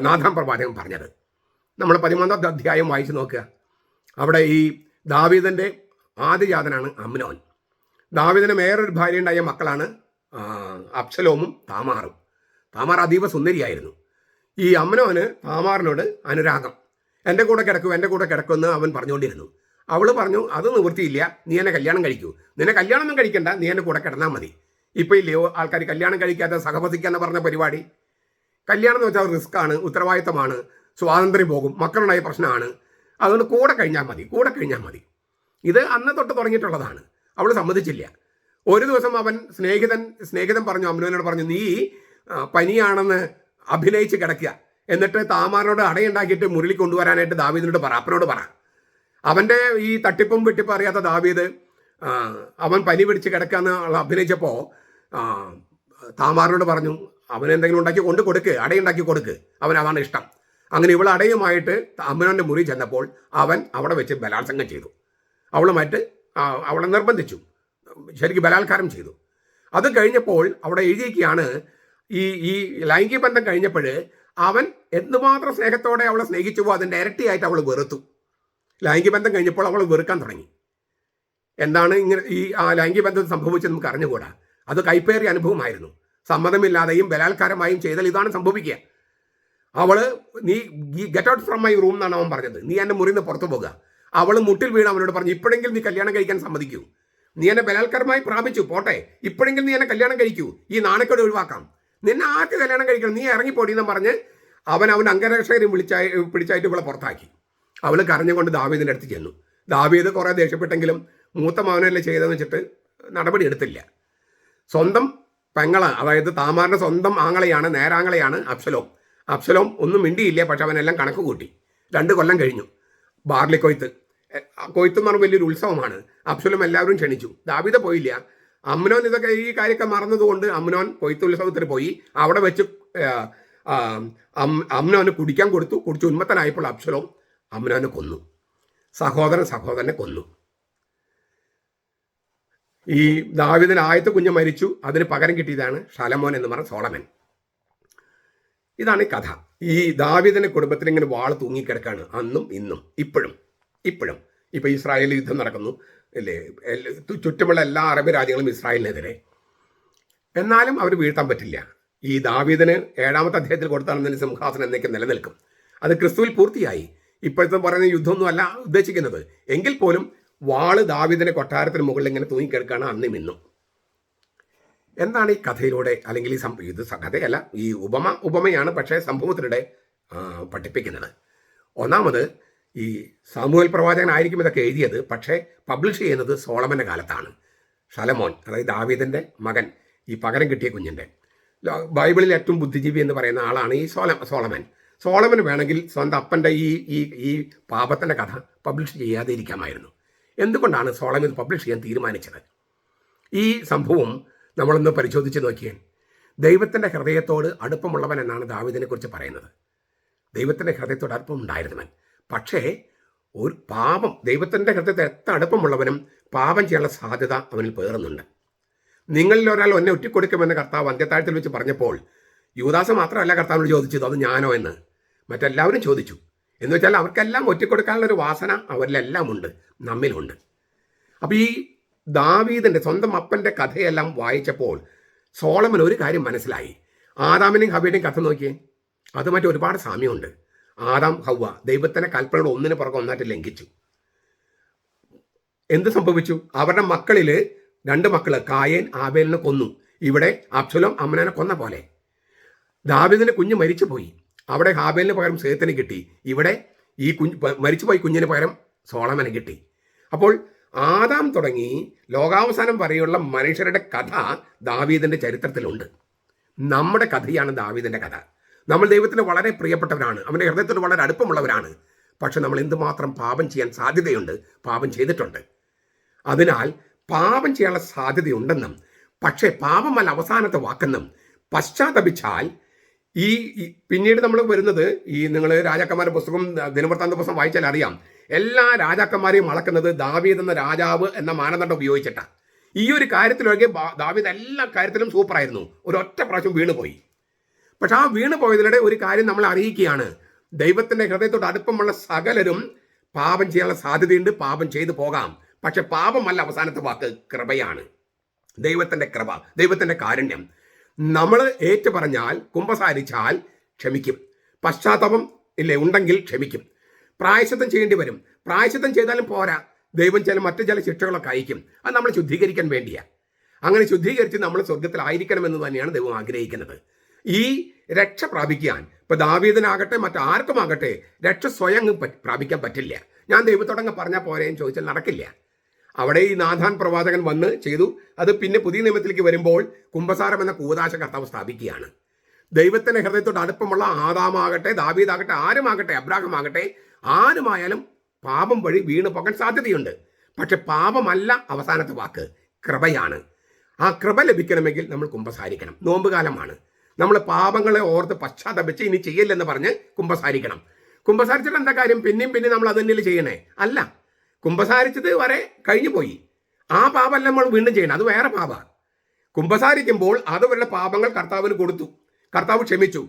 നാഥാൻ പ്രവാചകൻ പറഞ്ഞത്. നമ്മൾ 13ാം അധ്യായം വായിച്ചു നോക്കുക. അവിടെ ഈ ദാവീദിന്റെ ആദ്യജാതനാണ് അമ്നോൻ. ദാവീദിന് വേറൊരു ഭാര്യയുണ്ടായ മക്കളാണ് അബ്ശലോമും താമാറും. താമാർ അതീവ സുന്ദരിയായിരുന്നു. ഈ അമ്നോന് താമാറിനോട് അനുരാഗം, എൻ്റെ കൂടെ കിടക്കുമെന്ന് അവൻ പറഞ്ഞുകൊണ്ടിരുന്നു. അവൾ പറഞ്ഞു, അത് നിവൃത്തിയില്ല, നീ എന്നെ കല്യാണം കഴിക്കൂ. നിന്നെ കല്യാണമൊന്നും കഴിക്കണ്ട, നീ എൻ്റെ കൂടെ കിടന്നാൽ മതി. ഇപ്പോൾ ഇല്ലയോ ആൾക്കാർ കല്യാണം കഴിക്കാതെ സഹവസിക്കാന്ന് പറഞ്ഞ പരിപാടി. കല്യാണം എന്ന് വെച്ചാൽ റിസ്ക്കാണ്, ഉത്തരവാദിത്തമാണ്, സ്വാതന്ത്ര്യം പോകും, മക്കളുണ്ടായ പ്രശ്നമാണ്. അതുകൊണ്ട് കൂടെ കഴിഞ്ഞാൽ മതി. ഇത് അന്ന് തൊട്ട് തുടങ്ങിയിട്ടുള്ളതാണ്. അവൾ സമ്മതിച്ചില്ല. ഒരു ദിവസം അവൻ സ്നേഹിതൻ പറഞ്ഞു, അമ്നോനോട് പറഞ്ഞു, നീ പനിയാണെന്ന് അഭിനയിച്ച് കിടക്കുക, എന്നിട്ട് താമാറിനോട് അടയുണ്ടാക്കിയിട്ട് മുരളി കൊണ്ടുവരാനായിട്ട് ദാവീദിനോട് അപ്പനോട് പറ. അവൻ്റെ ഈ തട്ടിപ്പും വെട്ടിപ്പും അറിയാത്ത ദാവീദ് അവൻ പനി പിടിച്ച് കിടക്കാന്ന് അഭിനയിച്ചപ്പോൾ താമാറിനോട് പറഞ്ഞു, അവനെന്തെങ്കിലും ഉണ്ടാക്കി കൊണ്ട് കൊടുക്ക്, അടയുണ്ടാക്കി കൊടുക്ക്, അതാണ് ഇഷ്ടം. അങ്ങനെ ഇവൾ അടയുമായിട്ട് അമ്നോന്റെ മുറി ചെന്നപ്പോൾ അവൻ അവിടെ വെച്ച് ബലാത്സംഗം ചെയ്തു. അവളെ നിർബന്ധിച്ചു, ശരിക്കും ബലാത്കാരം ചെയ്തു. അത് കഴിഞ്ഞപ്പോൾ അവിടെ എഴുതിയിരിക്കുകയാണ്, ഈ ലൈംഗിക ബന്ധം കഴിഞ്ഞപ്പോൾ അവൻ എന്തുമാത്രം സ്നേഹത്തോടെ അവളെ സ്നേഹിച്ചുവോ അതിൻ്റെ ഇരട്ടിയായിട്ട് അവൾ വെറുത്തു. ലൈംഗിക ബന്ധം കഴിഞ്ഞപ്പോൾ അവൾ വെറുക്കാൻ തുടങ്ങി. എന്താണ് ഇങ്ങനെ ഈ ലൈംഗിക ബന്ധം സംഭവിച്ചത് നമുക്ക് അറിഞ്ഞുകൂടാ. അത് കൈപ്പേറിയ അനുഭവമായിരുന്നു. സമ്മതമില്ലാതെയും ബലാത്കാരമായും ചെയ്താൽ ഇതാണ് സംഭവിക്കുക. നീ get out from my room എന്നാണ് അവൻ പറഞ്ഞത്. നീ എന്നെ മുറിയിൽ നിന്ന് പുറത്തു പോകുക. അവൾ മുട്ടിൽ വീണ് അവനോട് പറഞ്ഞു, ഇപ്പോഴെങ്കിലും നീ കല്യാണം കഴിക്കാൻ സമ്മതിക്കൂ. നീ എന്നെ ബലാത്കാരമായി പ്രാപിച്ചു, പോട്ടെ, ഇപ്പോഴെങ്കിലും നീ എന്നെ കല്യാണം കഴിക്കൂ, ഈ നാണക്കേട് ഒഴിവാക്കാം, നിന്നെ ആർക്ക് കല്യാണം കഴിക്കണം, നീ ഇറങ്ങിപ്പോടിയെന്ന് പറഞ്ഞ് അവൻ അംഗരക്ഷകരും പിടിച്ചായിട്ട് ഇവളെ പുറത്താക്കി. അവൾ കരഞ്ഞുകൊണ്ട് ദാവീദിൻ്റെ അടുത്ത് ചെന്നു. ദാവീദ് കുറേ ദേഷ്യപ്പെട്ടെങ്കിലും മൂത്ത മകനല്ലേ ചെയ്തതെന്ന് വെച്ചിട്ട് നടപടി എടുത്തില്ല. സ്വന്തം പെങ്ങള്, അതായത് താമാറിൻ്റെ സ്വന്തം ആങ്ങളെയാണ്, നേരാങ്ങളെയാണ് അബ്ശലോം. അബ്ശലോം ഒന്നും മിണ്ടിയില്ല, പക്ഷെ അവനെല്ലാം കണക്ക് കൂട്ടി. 2 കൊല്ലം കഴിഞ്ഞു. ബാർലി കൊയ്ത്ത് എന്ന് പറഞ്ഞാൽ വലിയൊരു ഉത്സവമാണ്. അബ്ശലോം എല്ലാവരും ക്ഷണിച്ചു, ദാവീദ് പോയില്ല. അമ്നോൻ ഇതൊക്കെ ഈ കാര്യമൊക്കെ മറന്നതുകൊണ്ട് അമ്നോൻ കൊയ്ത്ത് ഉത്സവത്തിന് പോയി. അവിടെ വെച്ച് അമ്നോന് കുടിക്കാൻ കൊടുത്തു. കുടിച്ച് ഉന്മത്തനായപ്പോൾ അബ്ശലോം അമ്നോനെ കൊന്നു. സഹോദരനെ കൊന്നു. ഈ ദാവീദിന് ആദ്യത്തെ കുഞ്ഞ് മരിച്ചു. അതിന് പകരം കിട്ടിയതാണ് ശലോമോൻ എന്ന് പറഞ്ഞ സോളമൻ. ഇതാണ് ഈ കഥ. ഈ ദാവീദിന്റെ കുടുംബത്തിൽ ഇങ്ങനെ വാൾ തൂങ്ങിക്കിടക്കാണ് അന്നും ഇന്നും ഇപ്പോഴും. ഇപ്പൊ ഇസ്രായേൽ യുദ്ധം നടക്കുന്നു അല്ലേ, ചുറ്റുമുള്ള എല്ലാ അറബ് രാജ്യങ്ങളും ഇസ്രായേലിനെതിരെ. എന്നാലും അവർ വീഴ്ത്താൻ പറ്റില്ല. ഈ ദാവീദിന് 7-ാമത്തെ അധ്യായത്തിൽ കൊടുത്താണെന്നതിന് സിംഹാസനം എന്നേക്കും നിലനിൽക്കും. അത് ക്രിസ്തുവിൽ പൂർത്തിയായി. ഇപ്പോഴത്തെ പറയുന്ന യുദ്ധമൊന്നും അല്ല ഉദ്ദേശിക്കുന്നത്. എങ്കിൽ പോലും വാള് ദാവീദിന്റെ കൊട്ടാരത്തിന് മുകളിൽ ഇങ്ങനെ തൂങ്ങിക്കിടക്കുകയാണ് അന്നും ഇന്നും. എന്താണ് ഈ കഥയിലൂടെ, അല്ലെങ്കിൽ ഇത് കഥയല്ല, ഈ ഉപമയാണ്, പക്ഷേ സംഭവത്തിലൂടെ പഠിപ്പിക്കുന്നത്. ഒന്നാമത്, ഈ സാമൂഹ്യ പ്രവാചകനായിരിക്കും ഇതൊക്കെ എഴുതിയത്, പക്ഷേ പബ്ലിഷ് ചെയ്യുന്നത് സോളമൻ്റെ കാലത്താണ്. ശലോമോൻ, അതായത് ദാവീദിൻ്റെ മകൻ, ഈ പകരം കിട്ടിയ കുഞ്ഞിൻ്റെ. ബൈബിളിൽ ഏറ്റവും ബുദ്ധിജീവി എന്ന് പറയുന്ന ആളാണ് ഈ സോളമൻ. സോളമന് വേണമെങ്കിൽ സ്വന്തം അപ്പൻ്റെ ഈ പാപത്തിൻ്റെ കഥ പബ്ലിഷ് ചെയ്യാതെ ഇരിക്കാമായിരുന്നു. എന്തുകൊണ്ടാണ് സോളമൻ പബ്ലിഷ് ചെയ്യാൻ തീരുമാനിച്ചത്? ഈ സംഭവം നമ്മളൊന്ന് പരിശോധിച്ച് നോക്കിയാൽ, ദൈവത്തിൻ്റെ ഹൃദയത്തോട് അടുപ്പമുള്ളവൻ എന്നാണ് ദാവീദിനെ കുറിച്ച് പറയുന്നത്. ദൈവത്തിൻ്റെ ഹൃദയത്തോട് അടുപ്പം ഉണ്ടായിരുന്നവൻ. പക്ഷേ ഒരു പാപം, ദൈവത്തിൻ്റെ ഹൃദയത്തെ എത്ര അടുപ്പമുള്ളവനും പാപം ചെയ്യാനുള്ള സാധ്യത അവനിൽ പേറുന്നുണ്ട്. നിങ്ങളിൽ ഒരാൾ എന്നെ ഒറ്റിക്കൊടുക്കുമെന്ന് കർത്താവ് അന്ത്യത്താഴത്തിൽ വെച്ച് പറഞ്ഞപ്പോൾ യൂദാസ് മാത്രമല്ല കർത്താവിനോട് ചോദിച്ചത്, അത് ഞാനോ എന്ന്. മറ്റെല്ലാവരും ചോദിച്ചു. എന്ന് വെച്ചാൽ അവർക്കെല്ലാം ഒറ്റിക്കൊടുക്കാനുള്ളൊരു വാസന അവരിലെല്ലാം ഉണ്ട്, നമ്മിലുണ്ട്. അപ്പോൾ ഈ ദാവീദിൻ്റെ സ്വന്തം അപ്പൻ്റെ കഥയെല്ലാം വായിച്ചപ്പോൾ സോളമൻ ഒരു കാര്യം മനസ്സിലായി. ആദാമിനെയും ഹവ്വയുടെയും കഥ നോക്കിയേ, അത് ഒരുപാട് സാമ്യമുണ്ട്. ആദാം ഹവ്വ ദൈവത്തിൻ്റെ കൽപ്പനകൾ ഒന്നിന് പുറകെ ഒന്നായിട്ട് ലംഘിച്ചു. എന്ത് സംഭവിച്ചു? അവരുടെ മക്കളിൽ 2 മക്കള് കായേൻ ആബേലിനെ കൊന്നു. ഇവിടെ അബ്ശലോം അമ്നോനെ കൊന്ന പോലെ. ദാവീദിന്റെ കുഞ്ഞ് മരിച്ചുപോയി. അവിടെ ഹാബേലിന് പകരം സേത്തിന് കിട്ടി. ഇവിടെ ഈ മരിച്ചുപോയി കുഞ്ഞിന് പകരം സോളമന് കിട്ടി. അപ്പോൾ ആദാം തുടങ്ങി ലോകാവസാനം വരെയുള്ള മനുഷ്യരുടെ കഥ ദാവീദിന്റെ ചരിത്രത്തിലുണ്ട്. നമ്മുടെ കഥയാണ് ദാവീദിന്റെ കഥ. നമ്മൾ ദൈവത്തിന് വളരെ പ്രിയപ്പെട്ടവരാണ്, അവൻ്റെ ഹൃദയത്തിന് വളരെ അടുപ്പമുള്ളവരാണ്. പക്ഷെ നമ്മൾ എന്തുമാത്രം പാപം ചെയ്യാൻ സാധ്യതയുണ്ട്, പാപം ചെയ്തിട്ടുണ്ട്. അതിനാൽ പാപം ചെയ്യാനുള്ള സാധ്യതയുണ്ടെന്നും, പക്ഷേ പാപമല്ല അവസാനത്തെ വാക്കെന്നും പശ്ചാത്തപിച്ചാൽ ഈ പിന്നീട് നമ്മൾ വരുന്നത്, ഈ നിങ്ങൾ രാജാക്കന്മാരുടെ പുസ്തകം, ദിനവൃത്താന്ത പുസ്തകം വായിച്ചാൽ അറിയാം, എല്ലാ രാജാക്കന്മാരെയും അളക്കുന്നത് ദാവീദ് എന്ന രാജാവ് എന്ന മാനദണ്ഡം ഉപയോഗിച്ചിട്ടാണ്. ഈ ഒരു കാര്യത്തിലൊക്കെ ദാവീദ് എല്ലാ കാര്യത്തിലും സൂപ്പറായിരുന്നു. ഒരൊറ്റ പ്രാവശ്യം വീണുപോയി. പക്ഷെ ആ വീണു പോയതിലൂടെ ഒരു കാര്യം നമ്മൾ അറിയിക്കുകയാണ്, ദൈവത്തിൻ്റെ ഹൃദയത്തോട് അടുപ്പമുള്ള സകലരും പാപം ചെയ്യാനുള്ള സാധ്യതയുണ്ട്, പാപം ചെയ്തു പോകാം. പക്ഷെ പാപമല്ല അവസാനത്തെ വാക്ക്, കൃപയാണ്. ദൈവത്തിൻ്റെ കൃപ, ദൈവത്തിൻ്റെ കാരുണ്യം. നമ്മൾ ഏറ്റു പറഞ്ഞാൽ, കുമ്പസാരിച്ചാൽ ക്ഷമിക്കും. പശ്ചാത്തപം ഉണ്ടെങ്കിൽ ക്ഷമിക്കും. പ്രായശ്ചിത്തം ചെയ്യേണ്ടി വരും. പ്രായശ്ചിത്തം ചെയ്താലും പോരാ, ദൈവം മറ്റു ചില ശിക്ഷകളൊക്കെ അയക്കും. അത് നമ്മൾ ശുദ്ധീകരിക്കാൻ വേണ്ടിയാണ്. അങ്ങനെ ശുദ്ധീകരിച്ച് നമ്മൾ സ്വർഗത്തിലായിരിക്കണമെന്ന് തന്നെയാണ് ദൈവം ആഗ്രഹിക്കുന്നത്. ഈ രക്ഷ പ്രാപിക്കാൻ ഇപ്പം ദാവീദിനാകട്ടെ മറ്റാർക്കുമാകട്ടെ രക്ഷ സ്വയം പ്രാപിക്കാൻ പറ്റില്ല. ഞാൻ ദൈവത്തോടങ്ങ് പറഞ്ഞാൽ പോരെന്ന് ചോദിച്ചാൽ നടക്കില്ല. അവിടെ ഈ നാഥാൻ പ്രവാചകൻ വന്ന് ചെയ്തു. അത് പിന്നെ പുതിയ നിയമത്തിലേക്ക് വരുമ്പോൾ കുമ്പസാരം എന്ന കൂദാശ കർത്താവ് സ്ഥാപിക്കുകയാണ്. ദൈവത്തിൻ്റെ ഹൃദയത്തോട് അടുപ്പമുള്ള ആദാമാകട്ടെ, ദാവീദാകട്ടെ, ആരുമാകട്ടെ, അബ്രാഹാം ആകട്ടെ, ആരുമായാലും പാപം വഴി വീണു പോകാൻ സാധ്യതയുണ്ട്. പക്ഷെ പാപമല്ല അവസാനത്തെ വാക്ക്, കൃപയാണ്. ആ കൃപ ലഭിക്കണമെങ്കിൽ നമ്മൾ കുമ്പസാരിക്കണം. നോമ്പ് കാലമാണ്. നമ്മൾ പാപങ്ങളെ ഓർത്ത് പശ്ചാത്തപിച്ച് ഇനി ചെയ്യില്ലെന്ന് പറഞ്ഞ് കുമ്പസാരിക്കണം. കുമ്പസാരിച്ചിട്ട് എന്താ കാര്യം? പിന്നെയും നമ്മൾ അത് തന്നെയല്ലേ ചെയ്യണേ? അല്ല, കുമ്പസാരിച്ചത് വരെ കഴിഞ്ഞു പോയി. ആ പാപമല്ല നമ്മൾ വീണ്ടും ചെയ്യണം, അത് വേറെ പാപമാണ്. കുമ്പസാരിക്കുമ്പോൾ അതുവരുടെ പാപങ്ങൾ കർത്താവിന് കൊടുത്തു, കർത്താവ് ക്ഷമിച്ചു.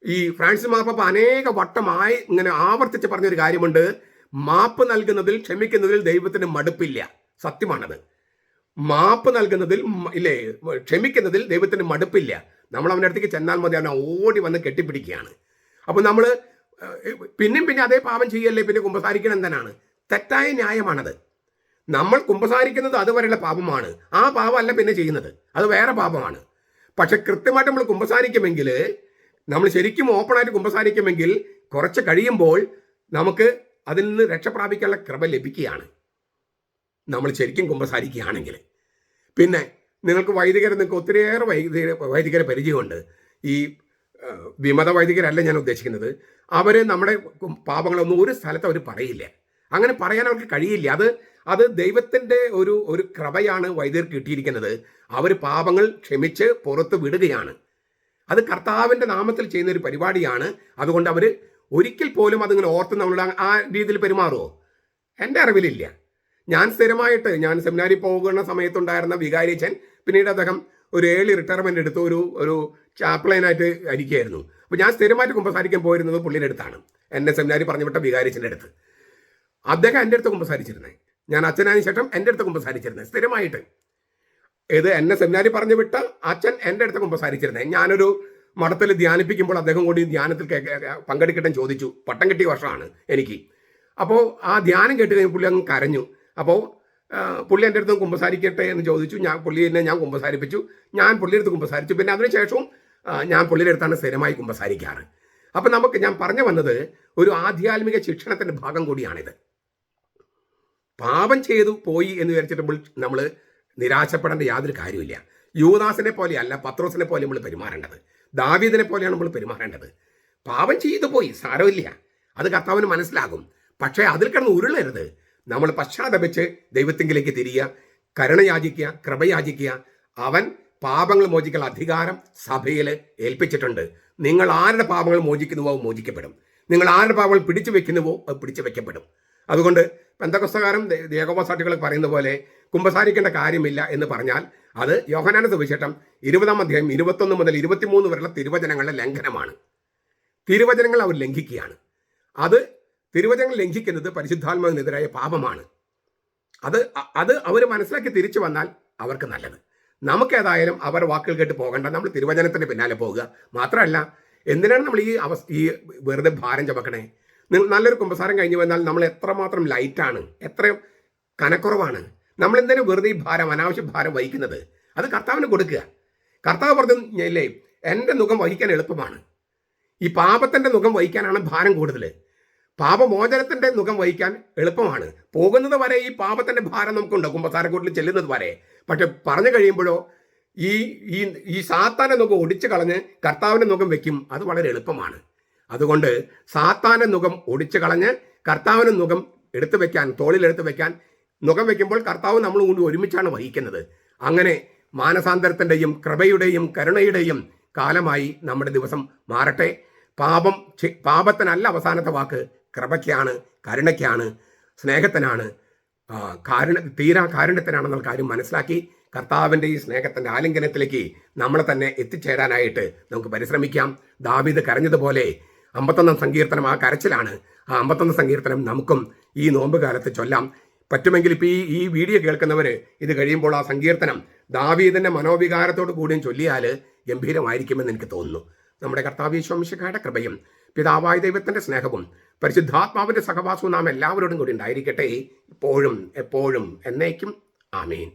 ഈ ഫ്രാൻസിസ് മാർപ്പാപ്പ അനേക വട്ടമായി ഇങ്ങനെ ആവർത്തിച്ച് പറഞ്ഞൊരു കാര്യമുണ്ട്, മാപ്പ് നൽകുന്നതിൽ ക്ഷമിക്കുന്നതിൽ ദൈവത്തിന് മടുപ്പില്ല. സത്യമാണത്. മാപ്പ് നൽകുന്നതിൽ ഇല്ലേ, ക്ഷമിക്കുന്നതിൽ ദൈവത്തിന് മടുപ്പില്ല. നമ്മൾ അവൻ്റെ അടുത്തേക്ക് ചെന്നാൽ മതി, അവനെ ഓടി വന്ന് കെട്ടിപ്പിടിക്കുകയാണ്. അപ്പോൾ നമ്മൾ പിന്നെ അതേ പാപം ചെയ്യല്ലേ, പിന്നെ കുമ്പസാരിക്കണം എന്തിനാണ്? തെറ്റായ ന്യായമാണത്. നമ്മൾ കുമ്പസാരിക്കുന്നത് അതുവരെയുള്ള പാപമാണ്. ആ പാപമല്ല പിന്നെ ചെയ്യുന്നത്, അത് വേറെ പാപമാണ്. പക്ഷെ കൃത്യമായിട്ട് നമ്മൾ കുമ്പസാരിക്കുമെങ്കിൽ, നമ്മൾ ശരിക്കും ഓപ്പണായിട്ട് കുമ്പസാരിക്കുമെങ്കിൽ കുറച്ച് കഴിയുമ്പോൾ നമുക്ക് അതിൽ നിന്ന് രക്ഷപ്രാപിക്കാനുള്ള കൃപ ലഭിക്കുകയാണ്, നമ്മൾ ശരിക്കും കുമ്പസാരിക്കുകയാണെങ്കിൽ. പിന്നെ നിങ്ങൾക്ക് ഒത്തിരിയേറെ വൈദികരെ പരിചയമുണ്ട്. ഈ വിമത വൈദികരല്ല ഞാൻ ഉദ്ദേശിക്കുന്നത്. അവർ നമ്മുടെ പാപങ്ങളൊന്നും ഒരു സ്ഥലത്ത് അവർ പറയില്ല. അങ്ങനെ പറയാൻ അവർക്ക് കഴിയില്ല. അത് ദൈവത്തിൻ്റെ ഒരു കൃപയാണ് വൈദികർക്ക് കിട്ടിയിരിക്കുന്നത്. അവർ പാപങ്ങൾ ക്ഷമിച്ച് പുറത്ത് വിടുകയാണ്. അത് കർത്താവിൻ്റെ നാമത്തിൽ ചെയ്യുന്ന ഒരു പരിപാടിയാണ്. അതുകൊണ്ട് അവർ ഒരിക്കൽ പോലും അതിങ്ങനെ ഓർത്ത് നമ്മളോട് ആ രീതിയിൽ പെരുമാറുമോ? എൻ്റെ അറിവിലില്ല. ഞാൻ സെമിനാരിൽ പോകുന്ന സമയത്തുണ്ടായിരുന്ന വികാരിച്ചൻ, പിന്നീട് അദ്ദേഹം ഒരു ഏർലി റിട്ടയർമെൻ്റ് എടുത്ത് ഒരു ചാപ്ലൈനായിട്ട് ഇരിക്കുകയായിരുന്നു. അപ്പോൾ ഞാൻ സ്ഥിരമായിട്ട് കുമ്പസാരിക്കാൻ പോയിരുന്നത് പുള്ളിയുടെ അടുത്താണ്, എന്നെ സെമിനാരി പറഞ്ഞു വിട്ട വികാരിച്ചൻ്റെ അടുത്ത്. അദ്ദേഹം എൻ്റെ അടുത്ത് കുമ്പസാരിച്ചിരുന്നത്, ഞാൻ അച്ഛനായതിനു ശേഷം എൻ്റെ അടുത്ത് കുമ്പസാരിച്ചിരുന്നത് സ്ഥിരമായിട്ട്. എന്നെ സെമിനാരി പറഞ്ഞു വിട്ട അച്ഛൻ എൻ്റെ അടുത്ത് കുമ്പസാരിച്ചിരുന്നത്. ഞാനൊരു മഠത്തിൽ ധ്യാനിപ്പിക്കുമ്പോൾ അദ്ദേഹം കൂടി ധ്യാനത്തിൽ പങ്കെടുക്കട്ടെ ചോദിച്ചു. പട്ടം കിട്ടിയ വർഷമാണ് എനിക്ക്. അപ്പോൾ ആ ധ്യാനം കേട്ട് കഴിഞ്ഞ് പുള്ളി അങ്ങ് കരഞ്ഞു. അപ്പോൾ പുള്ളി എൻ്റെ അടുത്ത് കുമ്പസാരിക്കട്ടെ എന്ന് ചോദിച്ചു. ഞാൻ കുമ്പസാരിപ്പിച്ചു. ഞാൻ പുള്ളിയുടെ അടുത്ത് കുമ്പസാരിച്ചു. പിന്നെ അതിനുശേഷവും ഞാൻ പുള്ളിയുടെ അടുത്താണ് സ്ഥിരമായി കുമ്പസാരിക്കാറ്. അപ്പം ഞാൻ പറഞ്ഞു വന്നത് ഒരു ആധ്യാത്മിക ശിക്ഷണത്തിൻ്റെ ഭാഗം കൂടിയാണിത്. പാപം ചെയ്തു പോയി എന്ന് വിചാരിച്ചിട്ട് നമ്മൾ നിരാശപ്പെടേണ്ട യാതൊരു കാര്യമില്ല. യൂദാസിനെ പോലെയല്ല പത്രോസിനെ പോലെ നമ്മൾ പെരുമാറേണ്ടത്. ദാവീദിനെ പോലെയാണ് നമ്മൾ പെരുമാറേണ്ടത്. പാപം ചെയ്തു പോയി, സാരമില്ല, അത് കർത്താവിന് മനസ്സിലാകും. പക്ഷേ അതിൽ കിടന്ന് ഉരുളരുത്. നമ്മൾ പശ്ചാത്തപിച്ച് ദൈവത്തിങ്കിലേക്ക് തിരിയുക, കരുണ യാചിക്കുക, കൃപ യാചിക്കുക. അവൻ പാപങ്ങൾ മോചിക്കൽ അധികാരം സഭയിൽ ഏൽപ്പിച്ചിട്ടുണ്ട്. നിങ്ങൾ ആരുടെ പാപങ്ങൾ മോചിക്കുന്നുവോ മോചിക്കപ്പെടും. നിങ്ങൾ ആരുടെ പാപങ്ങൾ പിടിച്ചു വെക്കുന്നുവോ അത് പിടിച്ചു വെക്കപ്പെടും. അതുകൊണ്ട് പെന്തക്കോസ്തകാരും യഹോവ സാക്ഷികൾ പറയുന്ന പോലെ കുമ്പസാരിക്കേണ്ട കാര്യമില്ല എന്ന് പറഞ്ഞാൽ അത് യോഹന്നാന്റെ സുവിശേഷം 20-ാം അധ്യായം 21 മുതൽ 23 വരെയുള്ള തിരുവചനങ്ങളുടെ ലംഘനമാണ്. തിരുവചനങ്ങൾ അവർ ലംഘിക്കുകയാണ്. തിരുവചനങ്ങൾ ലംഘിക്കുന്നത് പരിശുദ്ധാത്മാവിനെതിരായ പാപമാണ്. അത് അവർ മനസ്സിലാക്കി തിരിച്ചു വന്നാൽ അവർക്ക് നല്ലത്. നമുക്കേതായാലും അവർ വാക്കുകൾ കേട്ട് പോകണ്ട, നമ്മൾ തിരുവചനത്തിന് പിന്നാലെ പോകുക. മാത്രമല്ല, എന്തിനാണ് നമ്മൾ ഈ വെറുതെ ഭാരം ചുമക്കണേ? നല്ലൊരു കുമ്പസാരം കഴിഞ്ഞു വന്നാൽ നമ്മൾ എത്രമാത്രം ലൈറ്റാണ്, എത്രയും കനക്കുറവാണ്. നമ്മൾ എന്തിനും വെറുതെ ഈ അനാവശ്യ ഭാരം വഹിക്കുന്നത്? അത് കർത്താവിന് കൊടുക്കുക. കർത്താവ് പറഞ്ഞില്ലേ, എൻ്റെ മുഖം വഹിക്കാൻ എളുപ്പമാണ്. ഈ പാപത്തിൻ്റെ മുഖം വഹിക്കാനാണ് ഭാരം കൂടുതൽ. പാപമോചനത്തിൻ്റെ മുഖം വഹിക്കാൻ എളുപ്പമാണ്. പോകുന്നത് വരെ ഈ പാപത്തിൻ്റെ ഭാരം നമുക്കുണ്ട്, കുമ്പസാരക്കൂട്ടിൽ ചെല്ലുന്നത് വരെ. പക്ഷെ പറഞ്ഞു കഴിയുമ്പോഴോ ഈ സാത്താൻ്റെ മുഖം ഒടിച്ചു കളഞ്ഞ് കർത്താവിൻ്റെ മുഖം വെക്കും. അത് വളരെ എളുപ്പമാണ്. അതുകൊണ്ട് സാത്താൻ്റെ മുഖം ഒടിച്ചു കളഞ്ഞ് കർത്താവിൻ്റെ മുഖം എടുത്തു വെക്കാൻ, തോളിലെടുത്ത് വെക്കാൻ മുഖം വെക്കുമ്പോൾ കർത്താവ് നമ്മൾ കൊണ്ട് ഒരുമിച്ചാണ് വഹിക്കുന്നത്. അങ്ങനെ മാനസാന്തരത്തിൻ്റെയും കൃപയുടെയും കരുണയുടെയും കാലമായി നമ്മുടെ ദിവസം മാറട്ടെ. പാപത്തിനല്ല അവസാനത്തെ വാക്ക്, കൃപയ്ക്കാണ്, കരുണയ്ക്കാണ്, സ്നേഹത്തിനാണ്, കാരുണ്യത്തിനാണെന്നുള്ള കാര്യം മനസ്സിലാക്കി കർത്താവിൻ്റെ ഈ സ്നേഹത്തിൻ്റെ ആലിംഗനത്തിലേക്ക് നമ്മളെ തന്നെ എത്തിച്ചേരാനായിട്ട് നമുക്ക് പരിശ്രമിക്കാം. ദാവീദ് കരഞ്ഞതുപോലെ 51 സങ്കീർത്തനം ആ കരച്ചിലാണ്. ആ 51 സങ്കീർത്തനം നമുക്കും ഈ നോമ്പ് കാലത്ത് ചൊല്ലാം. പറ്റുമെങ്കിൽ ഇപ്പോൾ ഈ വീഡിയോ കേൾക്കുന്നവർ ഇത് കഴിയുമ്പോൾ ആ സങ്കീർത്തനം ദാവീദിൻ്റെ മനോവികാരത്തോട് കൂടിയും ചൊല്ലിയാൽ ഗംഭീരമായിരിക്കുമെന്ന് എനിക്ക് തോന്നുന്നു. നമ്മുടെ കർത്താവ് യേശു മിശിഹായുടെ കൃപയും പിതാവായ ദൈവത്തിൻ്റെ സ്നേഹവും പരിശുദ്ധാത്മാവിൻ്റെ സഹവാസവും നാം എല്ലാവരോടും കൂടി ഉണ്ടായിരിക്കട്ടെ, ഇപ്പോഴും എപ്പോഴും എന്നേക്കും. ആമേൻ.